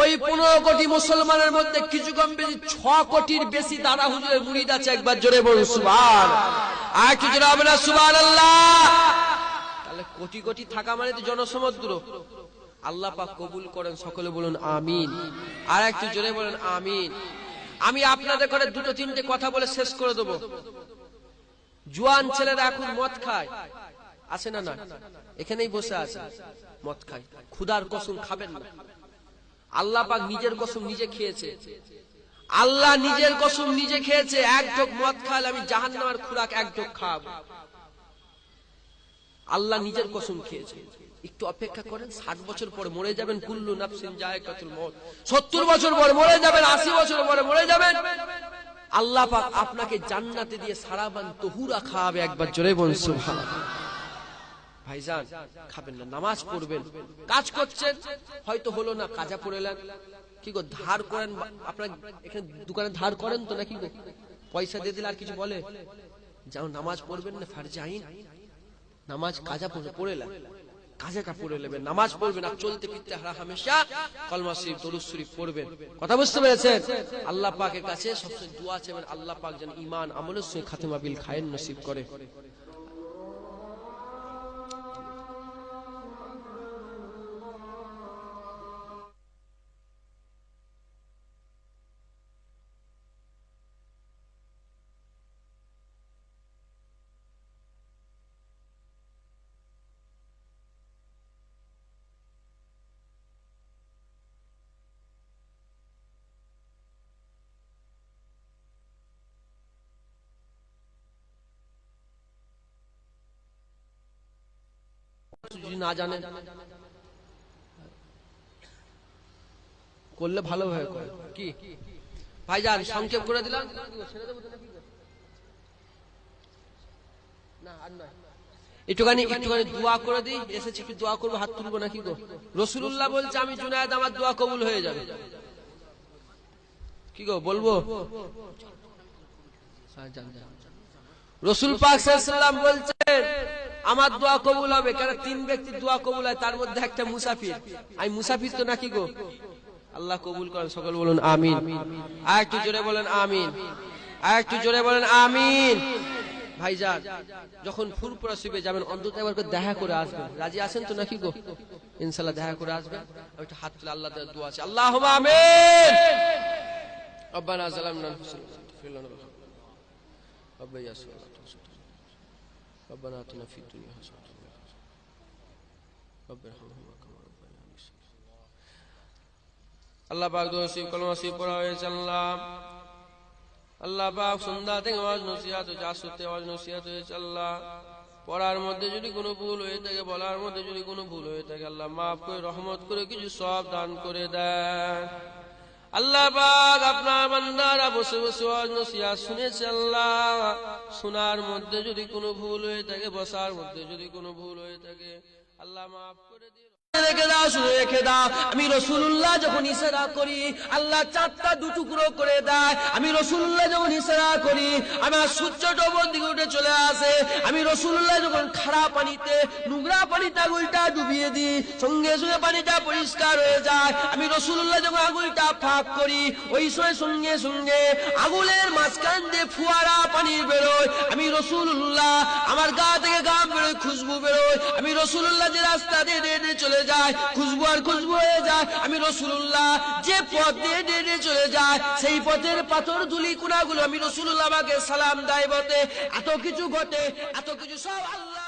ওই 15 কোটি মুসলমানের মধ্যে কিছু কম বেশি 6 কোটির বেশি দাদা হুজুরের মুরিদ আছে। একবার জোরে বলুন সুবহান। আর কি জোরে হবে না সুবহানাল্লাহ? তাহলে কোটি কোটি থাকা মানে তো জনসমুদ্র। আল্লাহ পাক কবুল করেন, সকলে বলুন আমিন। আর একটু জোরে বলেন আমিন। আমি আপনাদের করে দুটো তিনটে কথা বলে শেষ করে দেব। জোয়ান ছেলেরা এখন মদ খায়, আছে না? না, এখানেই বসে আছে, মদ খায়। খুদার কসম খাবেন না। আল্লাহ পাক নিজের কসম নিজে খেয়েছে। আল্লাহ নিজের কসম নিজে খেয়েছে, এক ঢোক মদ খাইলে আমি জাহান্নামের খুরাক এক ঢোক খাবো। আল্লাহ নিজের কসম খেয়েছে। একটু অপেক্ষা করেন, 60 বছর পরে মরে যাবেন। কুল্লু নাফসিন যায়কাতুল মউত। 70 বছর পরে মরে যাবেন, 80 বছর পরে মরে যাবেন। আল্লাহ পাক আপনাকে জান্নাতে দিয়ে সারাবান তহুরা খাওয়াবে। একবার জোরে বলুন সুবহানাল্লাহ। ভাইজান খাবেন না, নামাজ পড়বেন। কাজ করছেন, হয়তো হলো না, কাজা পড়েলেন। কি গো ধার করেন? আপনার এখানে দোকানে ধার করেন তো নাকি গো? পয়সা দিয়ে দিলে আর কিছু বলে? যাও নামাজ পড়বেন না, ফারজে আইন নামাজ কাজা পড়েলেন, কাজাটা পড়ে নেবেন, নামাজ পড়বেন। আর চলতে ফিরতে হামেশা কলমা শরীফ দরুদ শরীফ পড়বেন। কথা বুঝতে পেরেছেন? আল্লাহ পাকের কাছে সবচেয়ে দোয়া চাইবেন, আল্লাহ পাক যেন ঈমান আমলের সঙ্গে খাতেমা বিল খায়ের নসিব করে। যদি না জানেন করলে ভালো হয়। কি ভাইজান সংক্ষেপ করে দিলাম, একটুখানি দোয়া করে দিই। এসেছি কি দোয়া করবো, হাত তুলবো নাকি গো? রাসূলুল্লাহ বলছে আমি জুনায়েদ, আমার দোয়া কবুল হয়ে যাবে। কি গো বলবো? রাসূল পাক সাল্লাল্লাহু আলাইহি ওয়াসাল্লাম বলছেন আমার দোয়া কবুল হবে। কারণ 3 ব্যক্তির দোয়া কবুল হয়, তার মধ্যে একটা মুসাফির। আমি মুসাফির তো নাকি গো? আল্লাহ কবুল করেন, সকল বলুন আমিন। আর একটু জোরে বলেন আমিন। আর একটু জোরে বলেন আমিন। ভাইজান যখন ফুরফুরা শিবে যাবেন অন্তত একবার করে দেখা করে আসবেন। রাজি আছেন তো নাকি গো? ইনশাআল্লাহ দেখা করে আসবেন। একটা হাত তুলে আল্লাহ তাআলা দোয়া আছে, আল্লাহুম্মা আমিন। রব্বানা যালামনা আনফুসানা ফাগফির লানা রব্বানা ইয়াসসাল্লাহ রব্বানা আতিনা ফিদ দুনিয়া হাসানাতাও ওয়া ফিল রব্বিরহামহুমা কামা রাব্বায়ানি সাগীরা। আল্লাহ পাক দোয়া নসিব কলমা নসিব পড়া হয়েছে। আল্লাহ পাক সন্ধ্যা থেকে ওয়াজ নসিহত হয়েছে, আসতে ওয়াজ নসিহত হয়েছে। আল্লাহ পড়ার মধ্যে যদি কোনো ভুল হয়ে থাকে, বলার মধ্যে যদি কোনো ভুল হয়ে থাকে, আল্লাহ মাফ করে রহমত করে কিছু সওয়াব দান করে দেন। আল্লাহ পাক আপনার বান্দারা বসে বসে ওয়াজ নসিহত শুনেছে। আল্লাহ শোনার মধ্যে যদি কোনো ভুল হয়ে থাকে, বসার মধ্যে যদি কোনো ভুল হয়ে থাকে, আল্লাহ মাফ করে দিন। রেখে দাও, শুনে রেখে দাও। আমি রাসূলুল্লাহ যখন ইশারা করি আল্লাহ চারটা দুটুকরো করে দেয়। আমি রাসূলুল্লাহ যখন ইশারা করি আমার সূর্যটা উপর দিকে উঠে চলে আসে। আমি রাসূলুল্লাহ যখন খারাপ পানিতে নোংরা পানিতে আঙুলটা ডুবিয়ে দিই সঙ্গে সঙ্গে পানিটা পরিষ্কার হয়ে যায়। আমি রাসূলুল্লাহ যখন আঙুলটা ফাঁক করি ওই সঙ্গে সঙ্গে আঙুলের মাঝখান দিয়ে ফুয়ারা পানি বেরোয়। আমি রাসূলুল্লাহ আমার গা থেকে গাম বেরোয়, খুশবু বেরোয়। আমি রাসূলুল্লাহ যে রাস্তা দিয়ে চলে যায় খুশবু আর খুশবু হয়ে যায়। আমি রাসূলুল্লাহ যে পথ দিয়ে চলে যায় সেই পথের পাথর ধুলি কোনাগুলো আমি রাসূলুল্লাহ আমাকে সালাম দেয় বটে। এত কিছু ঘটে, এত কিছু সব আল্লাহ